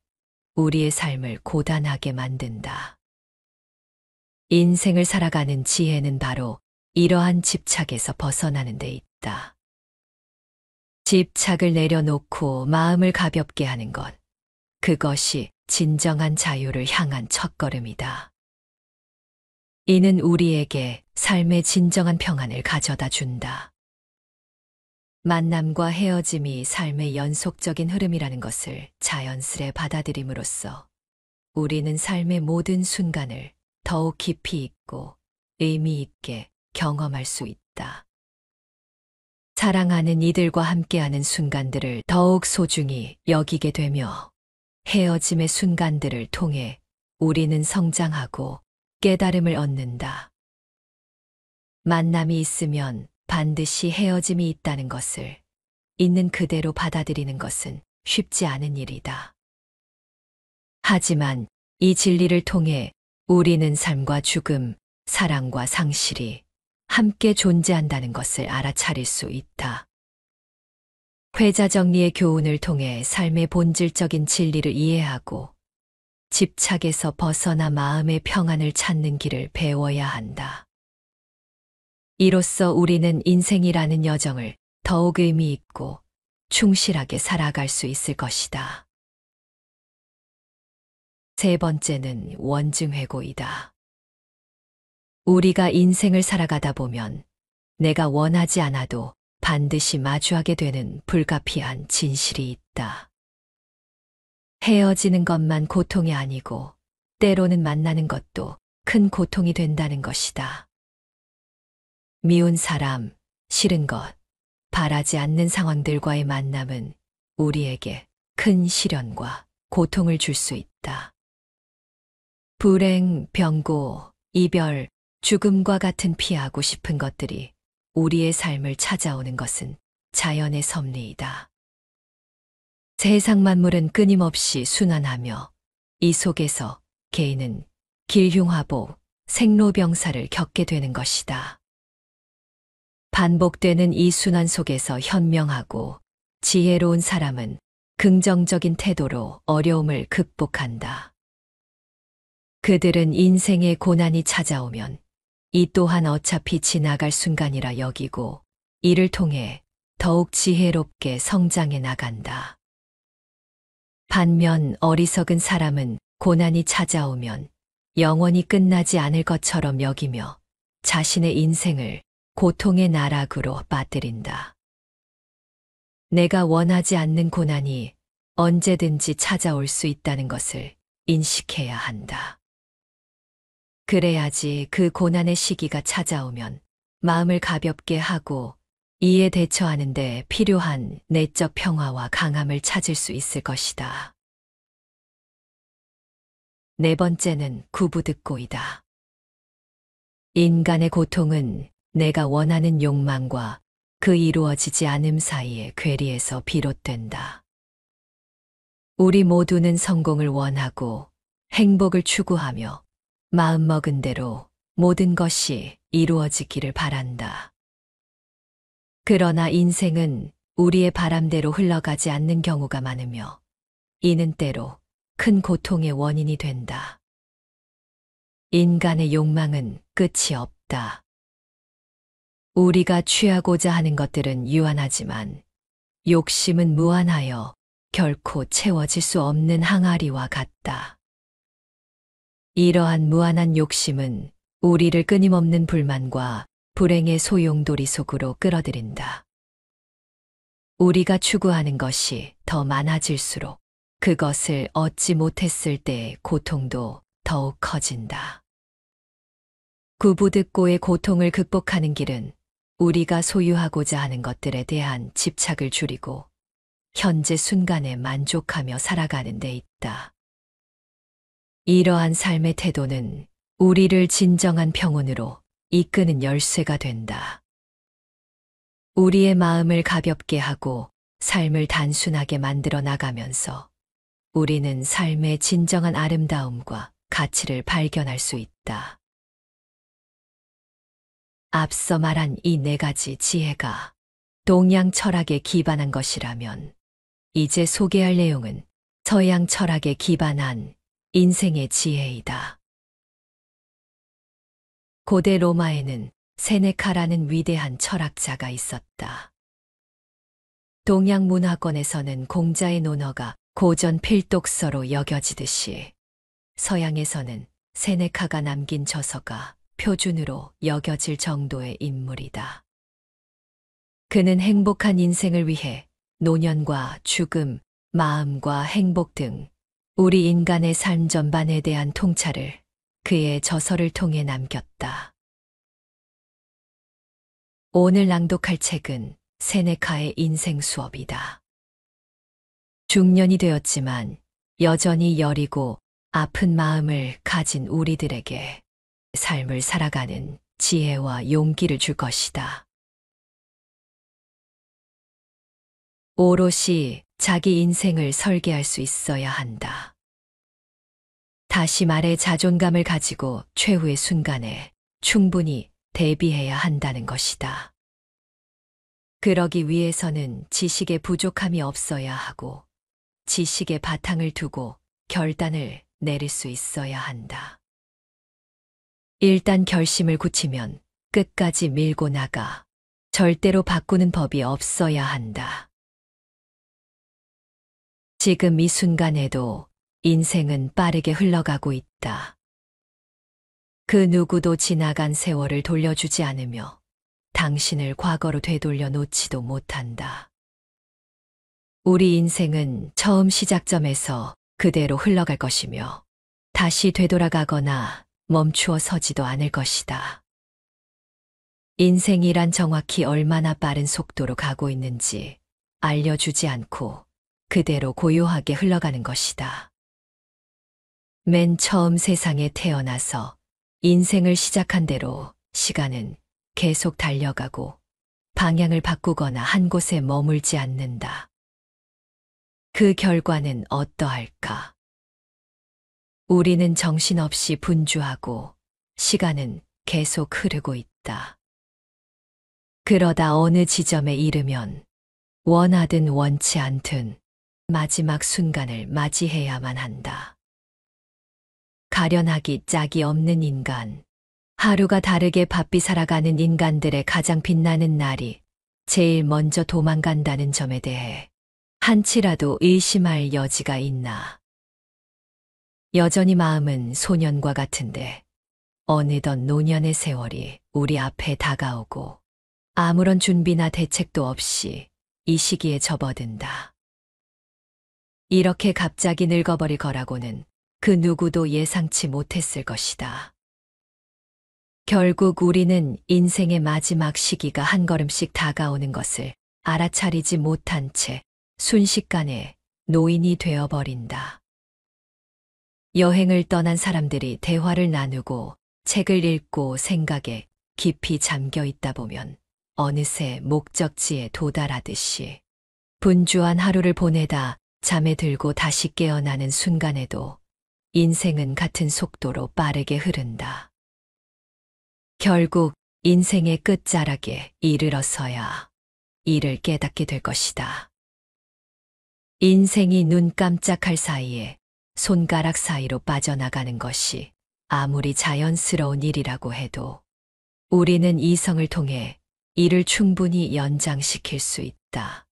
Speaker 1: 우리의 삶을 고단하게 만든다. 인생을 살아가는 지혜는 바로 이러한 집착에서 벗어나는 데 있다. 집착을 내려놓고 마음을 가볍게 하는 것, 그것이 진정한 자유를 향한 첫걸음이다. 이는 우리에게 삶의 진정한 평안을 가져다 준다. 만남과 헤어짐이 삶의 연속적인 흐름이라는 것을 자연스레 받아들임으로써 우리는 삶의 모든 순간을 더욱 깊이 있고 의미 있게 경험할 수 있다. 사랑하는 이들과 함께하는 순간들을 더욱 소중히 여기게 되며 헤어짐의 순간들을 통해 우리는 성장하고 깨달음을 얻는다. 만남이 있으면 반드시 헤어짐이 있다는 것을 있는 그대로 받아들이는 것은 쉽지 않은 일이다. 하지만 이 진리를 통해 우리는 삶과 죽음, 사랑과 상실이 함께 존재한다는 것을 알아차릴 수 있다. 회자 정리의 교훈을 통해 삶의 본질적인 진리를 이해하고 집착에서 벗어나 마음의 평안을 찾는 길을 배워야 한다. 이로써 우리는 인생이라는 여정을 더욱 의미 있고 충실하게 살아갈 수 있을 것이다. 세 번째는 원증회고이다. 우리가 인생을 살아가다 보면 내가 원하지 않아도 반드시 마주하게 되는 불가피한 진실이 있다. 헤어지는 것만 고통이 아니고 때로는 만나는 것도 큰 고통이 된다는 것이다. 미운 사람, 싫은 것, 바라지 않는 상황들과의 만남은 우리에게 큰 시련과 고통을 줄 수 있다. 불행, 병고, 이별, 죽음과 같은 피하고 싶은 것들이 우리의 삶을 찾아오는 것은 자연의 섭리이다. 세상 만물은 끊임없이 순환하며 이 속에서 개인은 길흉화복, 생로병사를 겪게 되는 것이다. 반복되는 이 순환 속에서 현명하고 지혜로운 사람은 긍정적인 태도로 어려움을 극복한다. 그들은 인생의 고난이 찾아오면 이 또한 어차피 지나갈 순간이라 여기고 이를 통해 더욱 지혜롭게 성장해 나간다. 반면 어리석은 사람은 고난이 찾아오면 영원히 끝나지 않을 것처럼 여기며 자신의 인생을 고통의 나락으로 빠뜨린다. 내가 원하지 않는 고난이 언제든지 찾아올 수 있다는 것을 인식해야 한다. 그래야지 그 고난의 시기가 찾아오면 마음을 가볍게 하고 이에 대처하는 데 필요한 내적 평화와 강함을 찾을 수 있을 것이다. 네 번째는 구부득고이다. 인간의 고통은 내가 원하는 욕망과 그 이루어지지 않음 사이의 괴리에서 비롯된다. 우리 모두는 성공을 원하고 행복을 추구하며 마음먹은 대로 모든 것이 이루어지기를 바란다. 그러나 인생은 우리의 바람대로 흘러가지 않는 경우가 많으며 이는 때로 큰 고통의 원인이 된다. 인간의 욕망은 끝이 없다. 우리가 취하고자 하는 것들은 유한하지만 욕심은 무한하여 결코 채워질 수 없는 항아리와 같다. 이러한 무한한 욕심은 우리를 끊임없는 불만과 불행의 소용돌이 속으로 끌어들인다. 우리가 추구하는 것이 더 많아질수록 그것을 얻지 못했을 때의 고통도 더욱 커진다. 구부득고의 고통을 극복하는 길은 우리가 소유하고자 하는 것들에 대한 집착을 줄이고 현재 순간에 만족하며 살아가는 데 있다. 이러한 삶의 태도는 우리를 진정한 평온으로 이끄는 열쇠가 된다. 우리의 마음을 가볍게 하고 삶을 단순하게 만들어 나가면서 우리는 삶의 진정한 아름다움과 가치를 발견할 수 있다. 앞서 말한 이 네 가지 지혜가 동양 철학에 기반한 것이라면 이제 소개할 내용은 서양 철학에 기반한 인생의 지혜이다. 고대 로마에는 세네카라는 위대한 철학자가 있었다. 동양 문화권에서는 공자의 논어가 고전 필독서로 여겨지듯이 서양에서는 세네카가 남긴 저서가 표준으로 여겨질 정도의 인물이다. 그는 행복한 인생을 위해 노년과 죽음, 마음과 행복 등 우리 인간의 삶 전반에 대한 통찰을 그의 저서를 통해 남겼다. 오늘 낭독할 책은 세네카의 인생 수업이다. 중년이 되었지만 여전히 여리고 아픈 마음을 가진 우리들에게 삶을 살아가는 지혜와 용기를 줄 것이다. 오롯이 자기 인생을 설계할 수 있어야 한다. 다시 말해 자존감을 가지고 최후의 순간에 충분히 대비해야 한다는 것이다. 그러기 위해서는 지식의 부족함이 없어야 하고 지식의 바탕을 두고 결단을 내릴 수 있어야 한다. 일단 결심을 굳히면 끝까지 밀고 나가 절대로 바꾸는 법이 없어야 한다. 지금 이 순간에도 인생은 빠르게 흘러가고 있다. 그 누구도 지나간 세월을 돌려주지 않으며 당신을 과거로 되돌려 놓지도 못한다. 우리 인생은 처음 시작점에서 그대로 흘러갈 것이며 다시 되돌아가거나 멈추어 서지도 않을 것이다. 인생이란 정확히 얼마나 빠른 속도로 가고 있는지 알려주지 않고 그대로 고요하게 흘러가는 것이다. 맨 처음 세상에 태어나서 인생을 시작한 대로 시간은 계속 달려가고 방향을 바꾸거나 한 곳에 머물지 않는다. 그 결과는 어떠할까? 우리는 정신없이 분주하고 시간은 계속 흐르고 있다. 그러다 어느 지점에 이르면 원하든 원치 않든 마지막 순간을 맞이해야만 한다. 가련하기 짝이 없는 인간, 하루가 다르게 바삐 살아가는 인간들의 가장 빛나는 날이 제일 먼저 도망간다는 점에 대해 한치라도 의심할 여지가 있나. 여전히 마음은 소년과 같은데 어느덧 노년의 세월이 우리 앞에 다가오고 아무런 준비나 대책도 없이 이 시기에 접어든다. 이렇게 갑자기 늙어버릴 거라고는 그 누구도 예상치 못했을 것이다. 결국 우리는 인생의 마지막 시기가 한 걸음씩 다가오는 것을 알아차리지 못한 채 순식간에 노인이 되어버린다. 여행을 떠난 사람들이 대화를 나누고 책을 읽고 생각에 깊이 잠겨 있다 보면 어느새 목적지에 도달하듯이 분주한 하루를 보내다 잠에 들고 다시 깨어나는 순간에도 인생은 같은 속도로 빠르게 흐른다. 결국 인생의 끝자락에 이르러서야 이를 깨닫게 될 것이다. 인생이 눈 깜짝할 사이에 손가락 사이로 빠져나가는 것이 아무리 자연스러운 일이라고 해도 우리는 이성을 통해 이를 충분히 연장시킬 수 있다.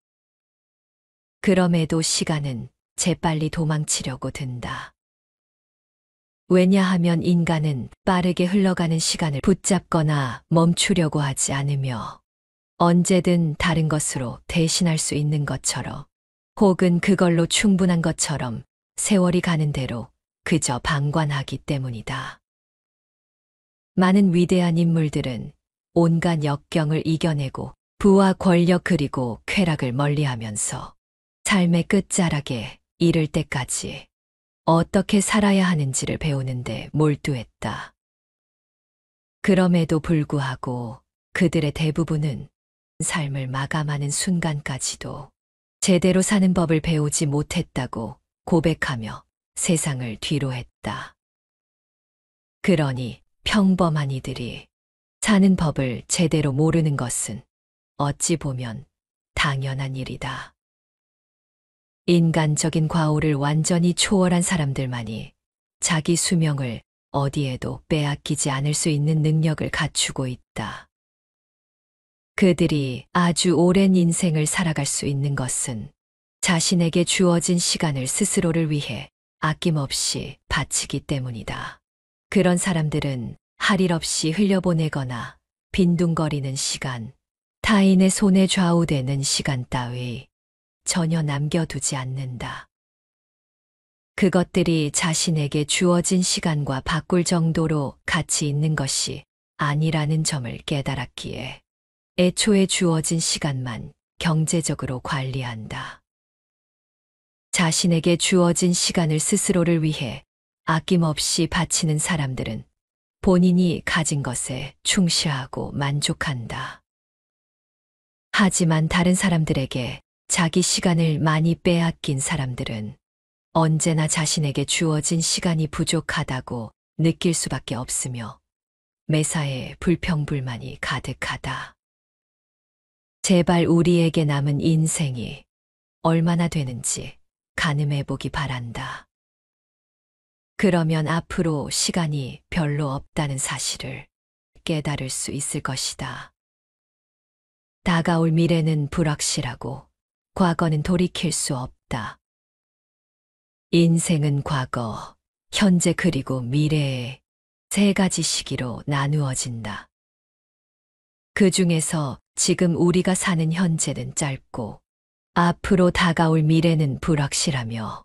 Speaker 1: 그럼에도 시간은 재빨리 도망치려고 든다. 왜냐하면 인간은 빠르게 흘러가는 시간을 붙잡거나 멈추려고 하지 않으며 언제든 다른 것으로 대신할 수 있는 것처럼 혹은 그걸로 충분한 것처럼 세월이 가는 대로 그저 방관하기 때문이다. 많은 위대한 인물들은 온갖 역경을 이겨내고 부와 권력 그리고 쾌락을 멀리하면서 삶의 끝자락에 이를 때까지 어떻게 살아야 하는지를 배우는데 몰두했다. 그럼에도 불구하고 그들의 대부분은 삶을 마감하는 순간까지도 제대로 사는 법을 배우지 못했다고 고백하며 세상을 뒤로했다. 그러니 평범한 이들이 사는 법을 제대로 모르는 것은 어찌 보면 당연한 일이다. 인간적인 과오를 완전히 초월한 사람들만이 자기 수명을 어디에도 빼앗기지 않을 수 있는 능력을 갖추고 있다. 그들이 아주 오랜 인생을 살아갈 수 있는 것은 자신에게 주어진 시간을 스스로를 위해 아낌없이 바치기 때문이다. 그런 사람들은 할 일 없이 흘려보내거나 빈둥거리는 시간, 타인의 손에 좌우되는 시간 따위 전혀 남겨두지 않는다. 그것들이 자신에게 주어진 시간과 바꿀 정도로 가치 있는 것이 아니라는 점을 깨달았기에 애초에 주어진 시간만 경제적으로 관리한다. 자신에게 주어진 시간을 스스로를 위해 아낌없이 바치는 사람들은 본인이 가진 것에 충실하고 만족한다. 하지만 다른 사람들에게 자기 시간을 많이 빼앗긴 사람들은 언제나 자신에게 주어진 시간이 부족하다고 느낄 수밖에 없으며 매사에 불평불만이 가득하다. 제발 우리에게 남은 인생이 얼마나 되는지 가늠해보기 바란다. 그러면 앞으로 시간이 별로 없다는 사실을 깨달을 수 있을 것이다. 다가올 미래는 불확실하고 과거는 돌이킬 수 없다. 인생은 과거, 현재 그리고 미래의 세 가지 시기로 나누어진다. 그 중에서 지금 우리가 사는 현재는 짧고 앞으로 다가올 미래는 불확실하며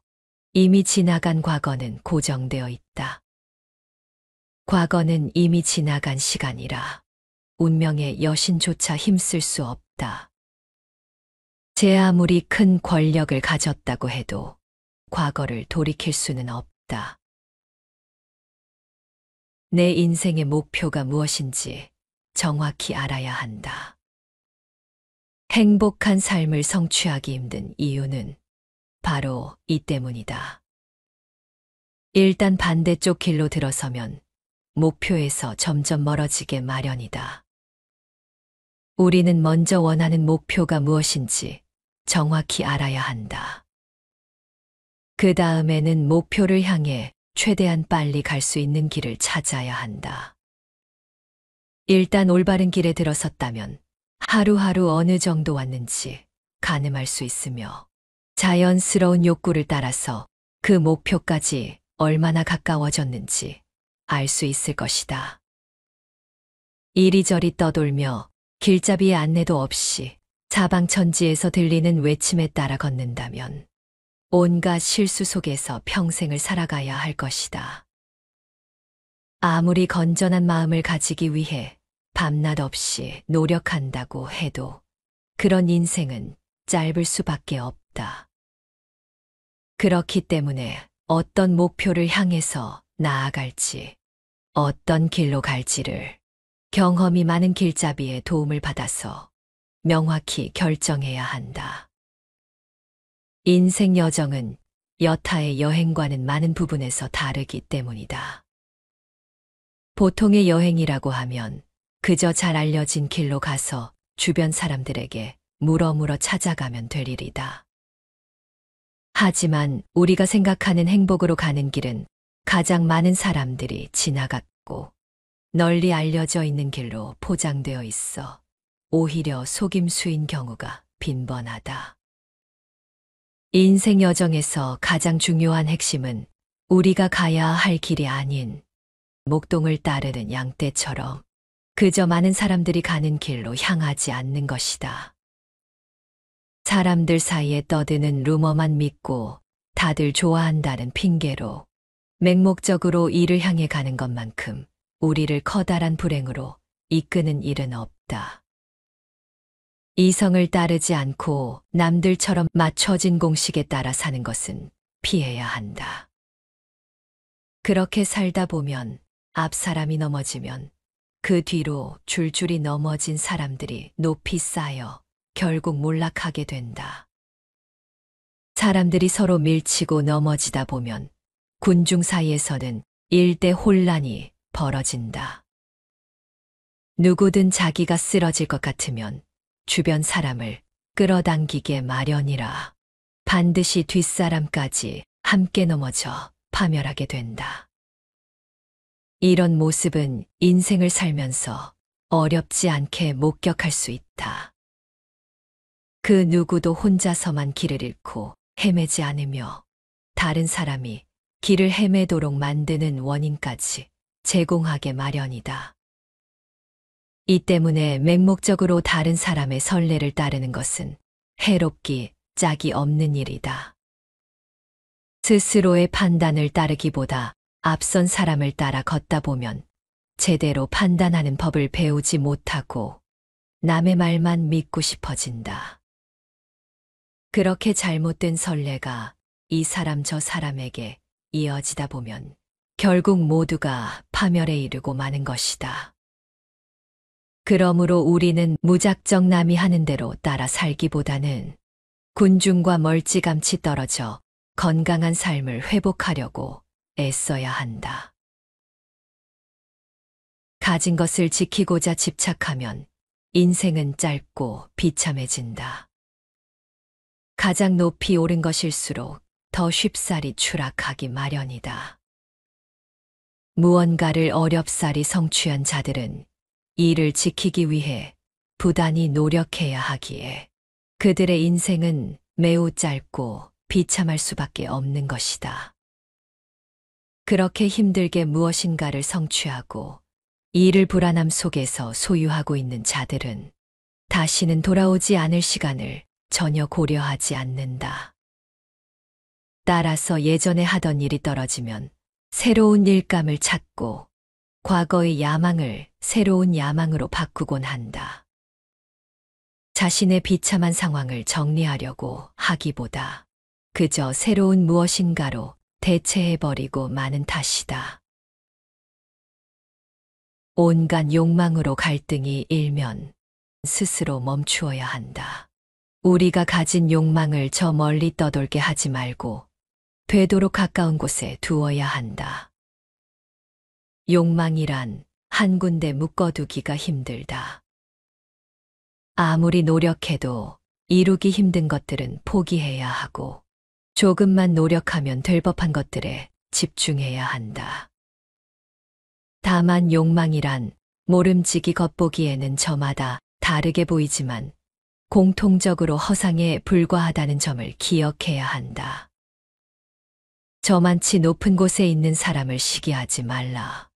Speaker 1: 이미 지나간 과거는 고정되어 있다. 과거는 이미 지나간 시간이라 운명의 여신조차 힘쓸 수 없다. 제 아무리 큰 권력을 가졌다고 해도 과거를 돌이킬 수는 없다. 내 인생의 목표가 무엇인지 정확히 알아야 한다. 행복한 삶을 성취하기 힘든 이유는 바로 이 때문이다. 일단 반대쪽 길로 들어서면 목표에서 점점 멀어지게 마련이다. 우리는 먼저 원하는 목표가 무엇인지 정확히 알아야 한다. 그 다음에는 목표를 향해 최대한 빨리 갈 수 있는 길을 찾아야 한다. 일단 올바른 길에 들어섰다면 하루하루 어느 정도 왔는지 가늠할 수 있으며 자연스러운 욕구를 따라서 그 목표까지 얼마나 가까워졌는지 알 수 있을 것이다. 이리저리 떠돌며 길잡이의 안내도 없이 사방천지에서 들리는 외침에 따라 걷는다면 온갖 실수 속에서 평생을 살아가야 할 것이다. 아무리 건전한 마음을 가지기 위해 밤낮 없이 노력한다고 해도 그런 인생은 짧을 수밖에 없다. 그렇기 때문에 어떤 목표를 향해서 나아갈지, 어떤 길로 갈지를 경험이 많은 길잡이의 도움을 받아서 명확히 결정해야 한다. 인생 여정은 여타의 여행과는 많은 부분에서 다르기 때문이다. 보통의 여행이라고 하면 그저 잘 알려진 길로 가서 주변 사람들에게 물어물어 찾아가면 될 일이다. 하지만 우리가 생각하는 행복으로 가는 길은 가장 많은 사람들이 지나갔고 널리 알려져 있는 길로 포장되어 있어 오히려 속임수인 경우가 빈번하다. 인생 여정에서 가장 중요한 핵심은 우리가 가야 할 길이 아닌 목동을 따르는 양떼처럼 그저 많은 사람들이 가는 길로 향하지 않는 것이다. 사람들 사이에 떠드는 루머만 믿고 다들 좋아한다는 핑계로 맹목적으로 이를 향해 가는 것만큼 우리를 커다란 불행으로 이끄는 일은 없다. 이성을 따르지 않고 남들처럼 맞춰진 공식에 따라 사는 것은 피해야 한다. 그렇게 살다 보면 앞 사람이 넘어지면 그 뒤로 줄줄이 넘어진 사람들이 높이 쌓여 결국 몰락하게 된다. 사람들이 서로 밀치고 넘어지다 보면 군중 사이에서는 일대 혼란이 벌어진다. 누구든 자기가 쓰러질 것 같으면 주변 사람을 끌어당기게 마련이라 반드시 뒷사람까지 함께 넘어져 파멸하게 된다. 이런 모습은 인생을 살면서 어렵지 않게 목격할 수 있다. 그 누구도 혼자서만 길을 잃고 헤매지 않으며 다른 사람이 길을 헤매도록 만드는 원인까지 제공하게 마련이다. 이 때문에 맹목적으로 다른 사람의 선례를 따르는 것은 해롭기 짝이 없는 일이다. 스스로의 판단을 따르기보다 앞선 사람을 따라 걷다 보면 제대로 판단하는 법을 배우지 못하고 남의 말만 믿고 싶어진다. 그렇게 잘못된 선례가 이 사람 저 사람에게 이어지다 보면 결국 모두가 파멸에 이르고 마는 것이다. 그러므로 우리는 무작정 남이 하는 대로 따라 살기보다는 군중과 멀찌감치 떨어져 건강한 삶을 회복하려고 애써야 한다. 가진 것을 지키고자 집착하면 인생은 짧고 비참해진다. 가장 높이 오른 것일수록 더 쉽사리 추락하기 마련이다. 무언가를 어렵사리 성취한 자들은 이를 지키기 위해 부단히 노력해야 하기에 그들의 인생은 매우 짧고 비참할 수밖에 없는 것이다. 그렇게 힘들게 무엇인가를 성취하고 이를 불안함 속에서 소유하고 있는 자들은 다시는 돌아오지 않을 시간을 전혀 고려하지 않는다. 따라서 예전에 하던 일이 떨어지면 새로운 일감을 찾고 과거의 야망을 새로운 야망으로 바꾸곤 한다. 자신의 비참한 상황을 정리하려고 하기보다 그저 새로운 무엇인가로 대체해버리고 마는 탓이다. 온갖 욕망으로 갈등이 일면 스스로 멈추어야 한다. 우리가 가진 욕망을 저 멀리 떠돌게 하지 말고 되도록 가까운 곳에 두어야 한다. 욕망이란 한 군데 묶어두기가 힘들다. 아무리 노력해도 이루기 힘든 것들은 포기해야 하고 조금만 노력하면 될 법한 것들에 집중해야 한다. 다만 욕망이란 모름지기 겉보기에는 저마다 다르게 보이지만 공통적으로 허상에 불과하다는 점을 기억해야 한다. 저만치 높은 곳에 있는 사람을 시기하지 말라.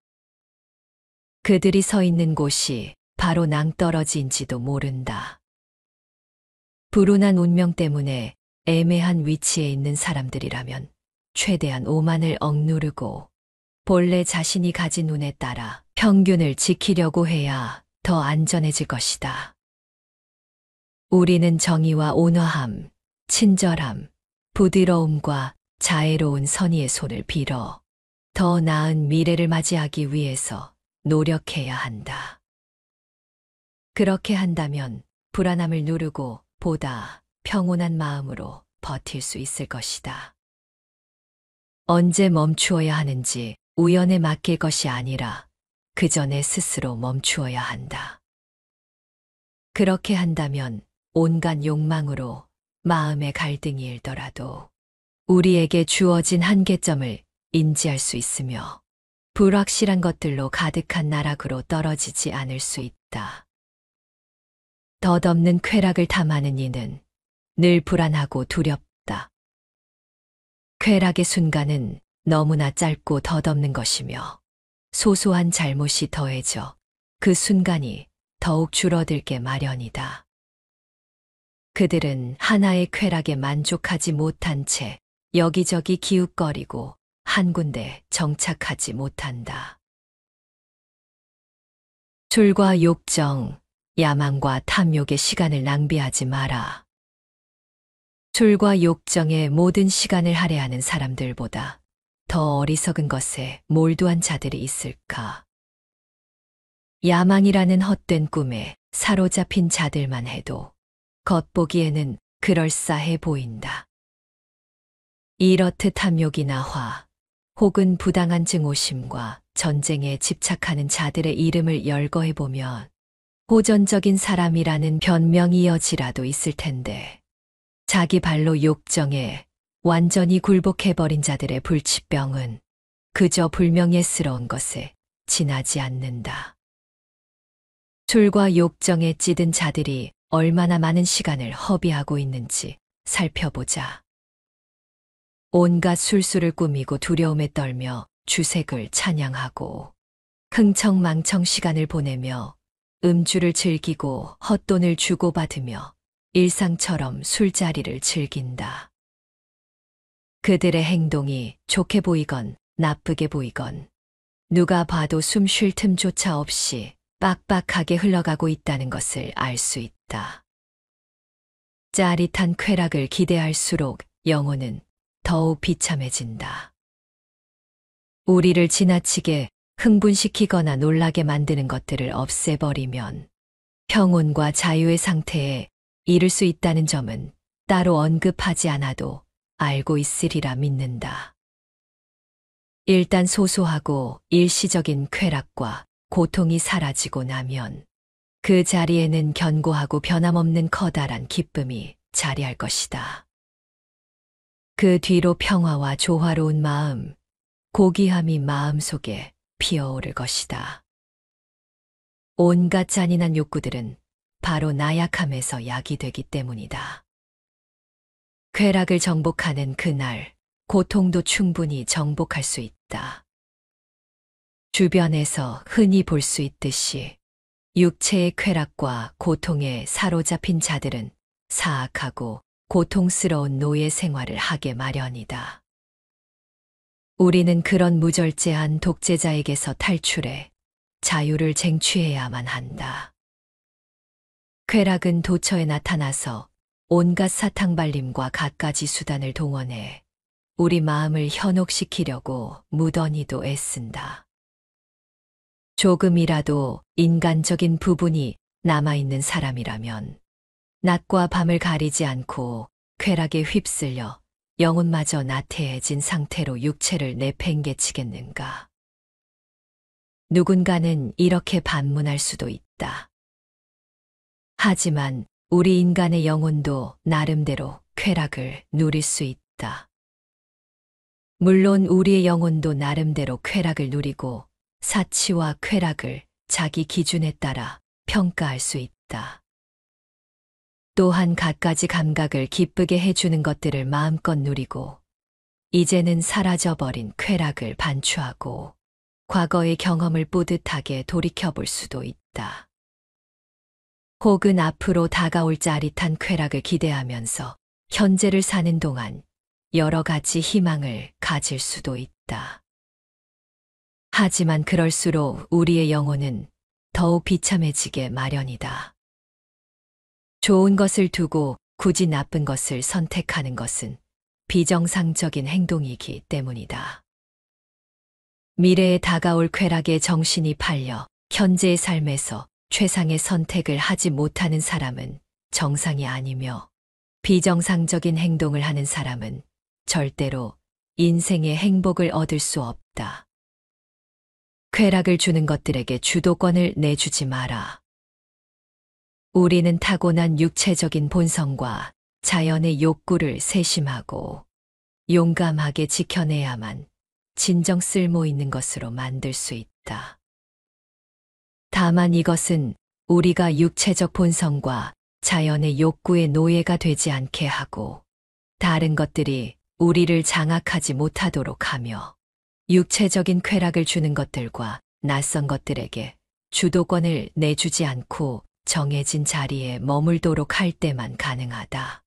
Speaker 1: 그들이 서 있는 곳이 바로 낭떠러지인지도 모른다. 불운한 운명 때문에 애매한 위치에 있는 사람들이라면 최대한 오만을 억누르고 본래 자신이 가진 운에 따라 평균을 지키려고 해야 더 안전해질 것이다. 우리는 정의와 온화함, 친절함, 부드러움과 자애로운 선의의 손을 빌어 더 나은 미래를 맞이하기 위해서 노력해야 한다. 그렇게 한다면 불안함을 누르고 보다 평온한 마음으로 버틸 수 있을 것이다. 언제 멈추어야 하는지 우연에 맡길 것이 아니라 그 전에 스스로 멈추어야 한다. 그렇게 한다면 온갖 욕망으로 마음의 갈등이 일더라도 우리에게 주어진 한계점을 인지할 수 있으며 불확실한 것들로 가득한 나락으로 떨어지지 않을 수 있다. 덧없는 쾌락을 탐하는 이는 늘 불안하고 두렵다. 쾌락의 순간은 너무나 짧고 덧없는 것이며 소소한 잘못이 더해져 그 순간이 더욱 줄어들게 마련이다. 그들은 하나의 쾌락에 만족하지 못한 채 여기저기 기웃거리고 한 군데 정착하지 못한다. 술과 욕정, 야망과 탐욕의 시간을 낭비하지 마라. 술과 욕정에 모든 시간을 할애하는 사람들보다 더 어리석은 것에 몰두한 자들이 있을까? 야망이라는 헛된 꿈에 사로잡힌 자들만 해도 겉보기에는 그럴싸해 보인다. 이렇듯 탐욕이나 화, 혹은 부당한 증오심과 전쟁에 집착하는 자들의 이름을 열거해보면 호전적인 사람이라는 변명이어지라도 있을 텐데 자기 발로 욕정에 완전히 굴복해버린 자들의 불치병은 그저 불명예스러운 것에 지나지 않는다. 술과 욕정에 찌든 자들이 얼마나 많은 시간을 허비하고 있는지 살펴보자. 온갖 술수를 꾸미고 두려움에 떨며 주색을 찬양하고 흥청망청 시간을 보내며 음주를 즐기고 헛돈을 주고받으며 일상처럼 술자리를 즐긴다. 그들의 행동이 좋게 보이건 나쁘게 보이건 누가 봐도 숨 쉴 틈조차 없이 빡빡하게 흘러가고 있다는 것을 알 수 있다. 짜릿한 쾌락을 기대할수록 영혼은 더욱 비참해진다. 우리를 지나치게 흥분시키거나 놀라게 만드는 것들을 없애버리면 평온과 자유의 상태에 이를 수 있다는 점은 따로 언급하지 않아도 알고 있으리라 믿는다. 일단 소소하고 일시적인 쾌락과 고통이 사라지고 나면 그 자리에는 견고하고 변함없는 커다란 기쁨이 자리할 것이다. 그 뒤로 평화와 조화로운 마음, 고귀함이 마음속에 피어오를 것이다. 온갖 잔인한 욕구들은 바로 나약함에서 야기되기 때문이다. 쾌락을 정복하는 그날, 고통도 충분히 정복할 수 있다. 주변에서 흔히 볼 수 있듯이 육체의 쾌락과 고통에 사로잡힌 자들은 사악하고 고통스러운 노예 생활을 하게 마련이다. 우리는 그런 무절제한 독재자에게서 탈출해 자유를 쟁취해야만 한다. 쾌락은 도처에 나타나서 온갖 사탕발림과 갖가지 수단을 동원해 우리 마음을 현혹시키려고 무던히도 애쓴다. 조금이라도 인간적인 부분이 남아있는 사람이라면 낮과 밤을 가리지 않고 쾌락에 휩쓸려 영혼마저 나태해진 상태로 육체를 내팽개치겠는가. 누군가는 이렇게 반문할 수도 있다. 하지만 우리 인간의 영혼도 나름대로 쾌락을 누릴 수 있다. 물론 우리의 영혼도 나름대로 쾌락을 누리고 사치와 쾌락을 자기 기준에 따라 평가할 수 있다. 또한 갖가지 감각을 기쁘게 해주는 것들을 마음껏 누리고 이제는 사라져버린 쾌락을 반추하고 과거의 경험을 뿌듯하게 돌이켜볼 수도 있다. 혹은 앞으로 다가올 짜릿한 쾌락을 기대하면서 현재를 사는 동안 여러 가지 희망을 가질 수도 있다. 하지만 그럴수록 우리의 영혼은 더욱 비참해지게 마련이다. 좋은 것을 두고 굳이 나쁜 것을 선택하는 것은 비정상적인 행동이기 때문이다. 미래에 다가올 쾌락에 정신이 팔려 현재의 삶에서 최상의 선택을 하지 못하는 사람은 정상이 아니며, 비정상적인 행동을 하는 사람은 절대로 인생의 행복을 얻을 수 없다. 쾌락을 주는 것들에게 주도권을 내주지 마라. 우리는 타고난 육체적인 본성과 자연의 욕구를 세심하고 용감하게 지켜내야만 진정 쓸모 있는 것으로 만들 수 있다. 다만 이것은 우리가 육체적 본성과 자연의 욕구의 노예가 되지 않게 하고, 다른 것들이 우리를 장악하지 못하도록 하며, 육체적인 쾌락을 주는 것들과 낯선 것들에게 주도권을 내주지 않고 정해진 자리에 머물도록 할 때만 가능하다.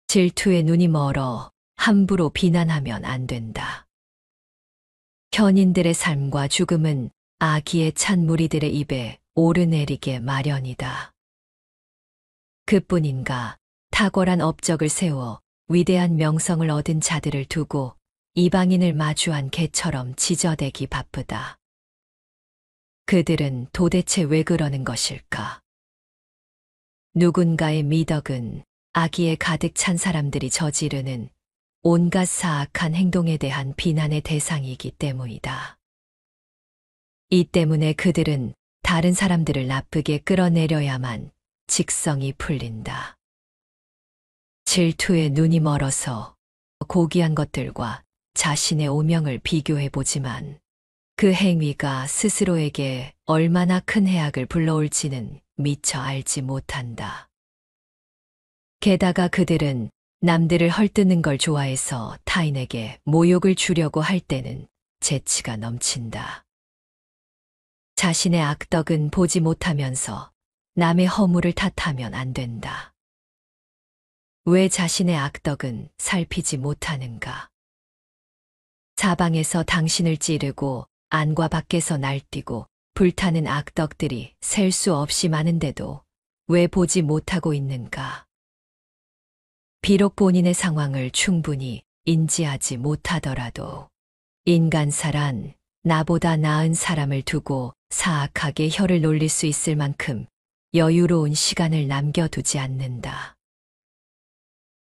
Speaker 1: 질투에 눈이 멀어 함부로 비난하면 안 된다. 현인들의 삶과 죽음은 아기에 찬 무리들의 입에 오르내리게 마련이다. 그뿐인가 탁월한 업적을 세워 위대한 명성을 얻은 자들을 두고 이방인을 마주한 개처럼 지저대기 바쁘다. 그들은 도대체 왜 그러는 것일까? 누군가의 미덕은 악의에 가득 찬 사람들이 저지르는 온갖 사악한 행동에 대한 비난의 대상이기 때문이다. 이 때문에 그들은 다른 사람들을 나쁘게 끌어내려야만 직성이 풀린다. 질투에 눈이 멀어서 고귀한 것들과 자신의 오명을 비교해보지만 그 행위가 스스로에게 얼마나 큰 해악을 불러올지는 미처 알지 못한다. 게다가 그들은 남들을 헐뜯는 걸 좋아해서 타인에게 모욕을 주려고 할 때는 재치가 넘친다. 자신의 악덕은 보지 못하면서 남의 허물을 탓하면 안 된다. 왜 자신의 악덕은 살피지 못하는가? 사방에서 당신을 찌르고 안과 밖에서 날뛰고 불타는 악덕들이 셀 수 없이 많은데도 왜 보지 못하고 있는가? 비록 본인의 상황을 충분히 인지하지 못하더라도 인간사란 나보다 나은 사람을 두고 사악하게 혀를 놀릴 수 있을 만큼 여유로운 시간을 남겨두지 않는다.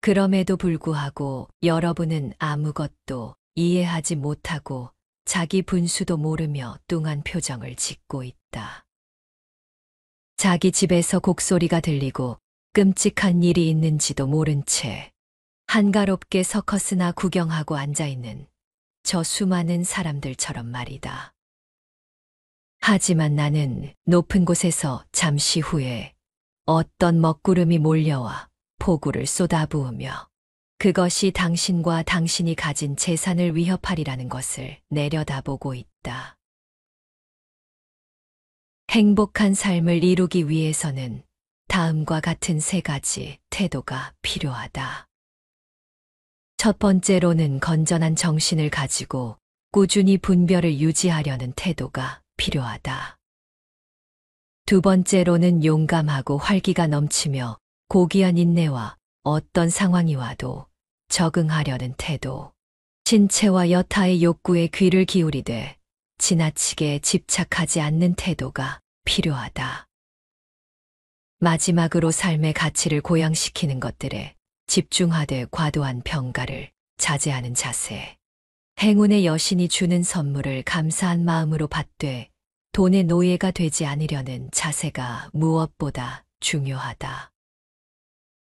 Speaker 1: 그럼에도 불구하고 여러분은 아무것도 이해하지 못하고 자기 분수도 모르며 뚱한 표정을 짓고 있다. 자기 집에서 곡소리가 들리고 끔찍한 일이 있는지도 모른 채 한가롭게 서커스나 구경하고 앉아있는 저 수많은 사람들처럼 말이다. 하지만 나는 높은 곳에서 잠시 후에 어떤 먹구름이 몰려와 폭우를 쏟아부으며 그것이 당신과 당신이 가진 재산을 위협하리라는 것을 내려다보고 있다. 행복한 삶을 이루기 위해서는 다음과 같은 세 가지 태도가 필요하다. 첫 번째로는 건전한 정신을 가지고 꾸준히 분별을 유지하려는 태도가 필요하다. 두 번째로는 용감하고 활기가 넘치며 고귀한 인내와 어떤 상황이 와도 적응하려는 태도, 신체와 여타의 욕구에 귀를 기울이되 지나치게 집착하지 않는 태도가 필요하다. 마지막으로 삶의 가치를 고양시키는 것들에 집중하되 과도한 평가를 자제하는 자세. 행운의 여신이 주는 선물을 감사한 마음으로 받되 돈의 노예가 되지 않으려는 자세가 무엇보다 중요하다.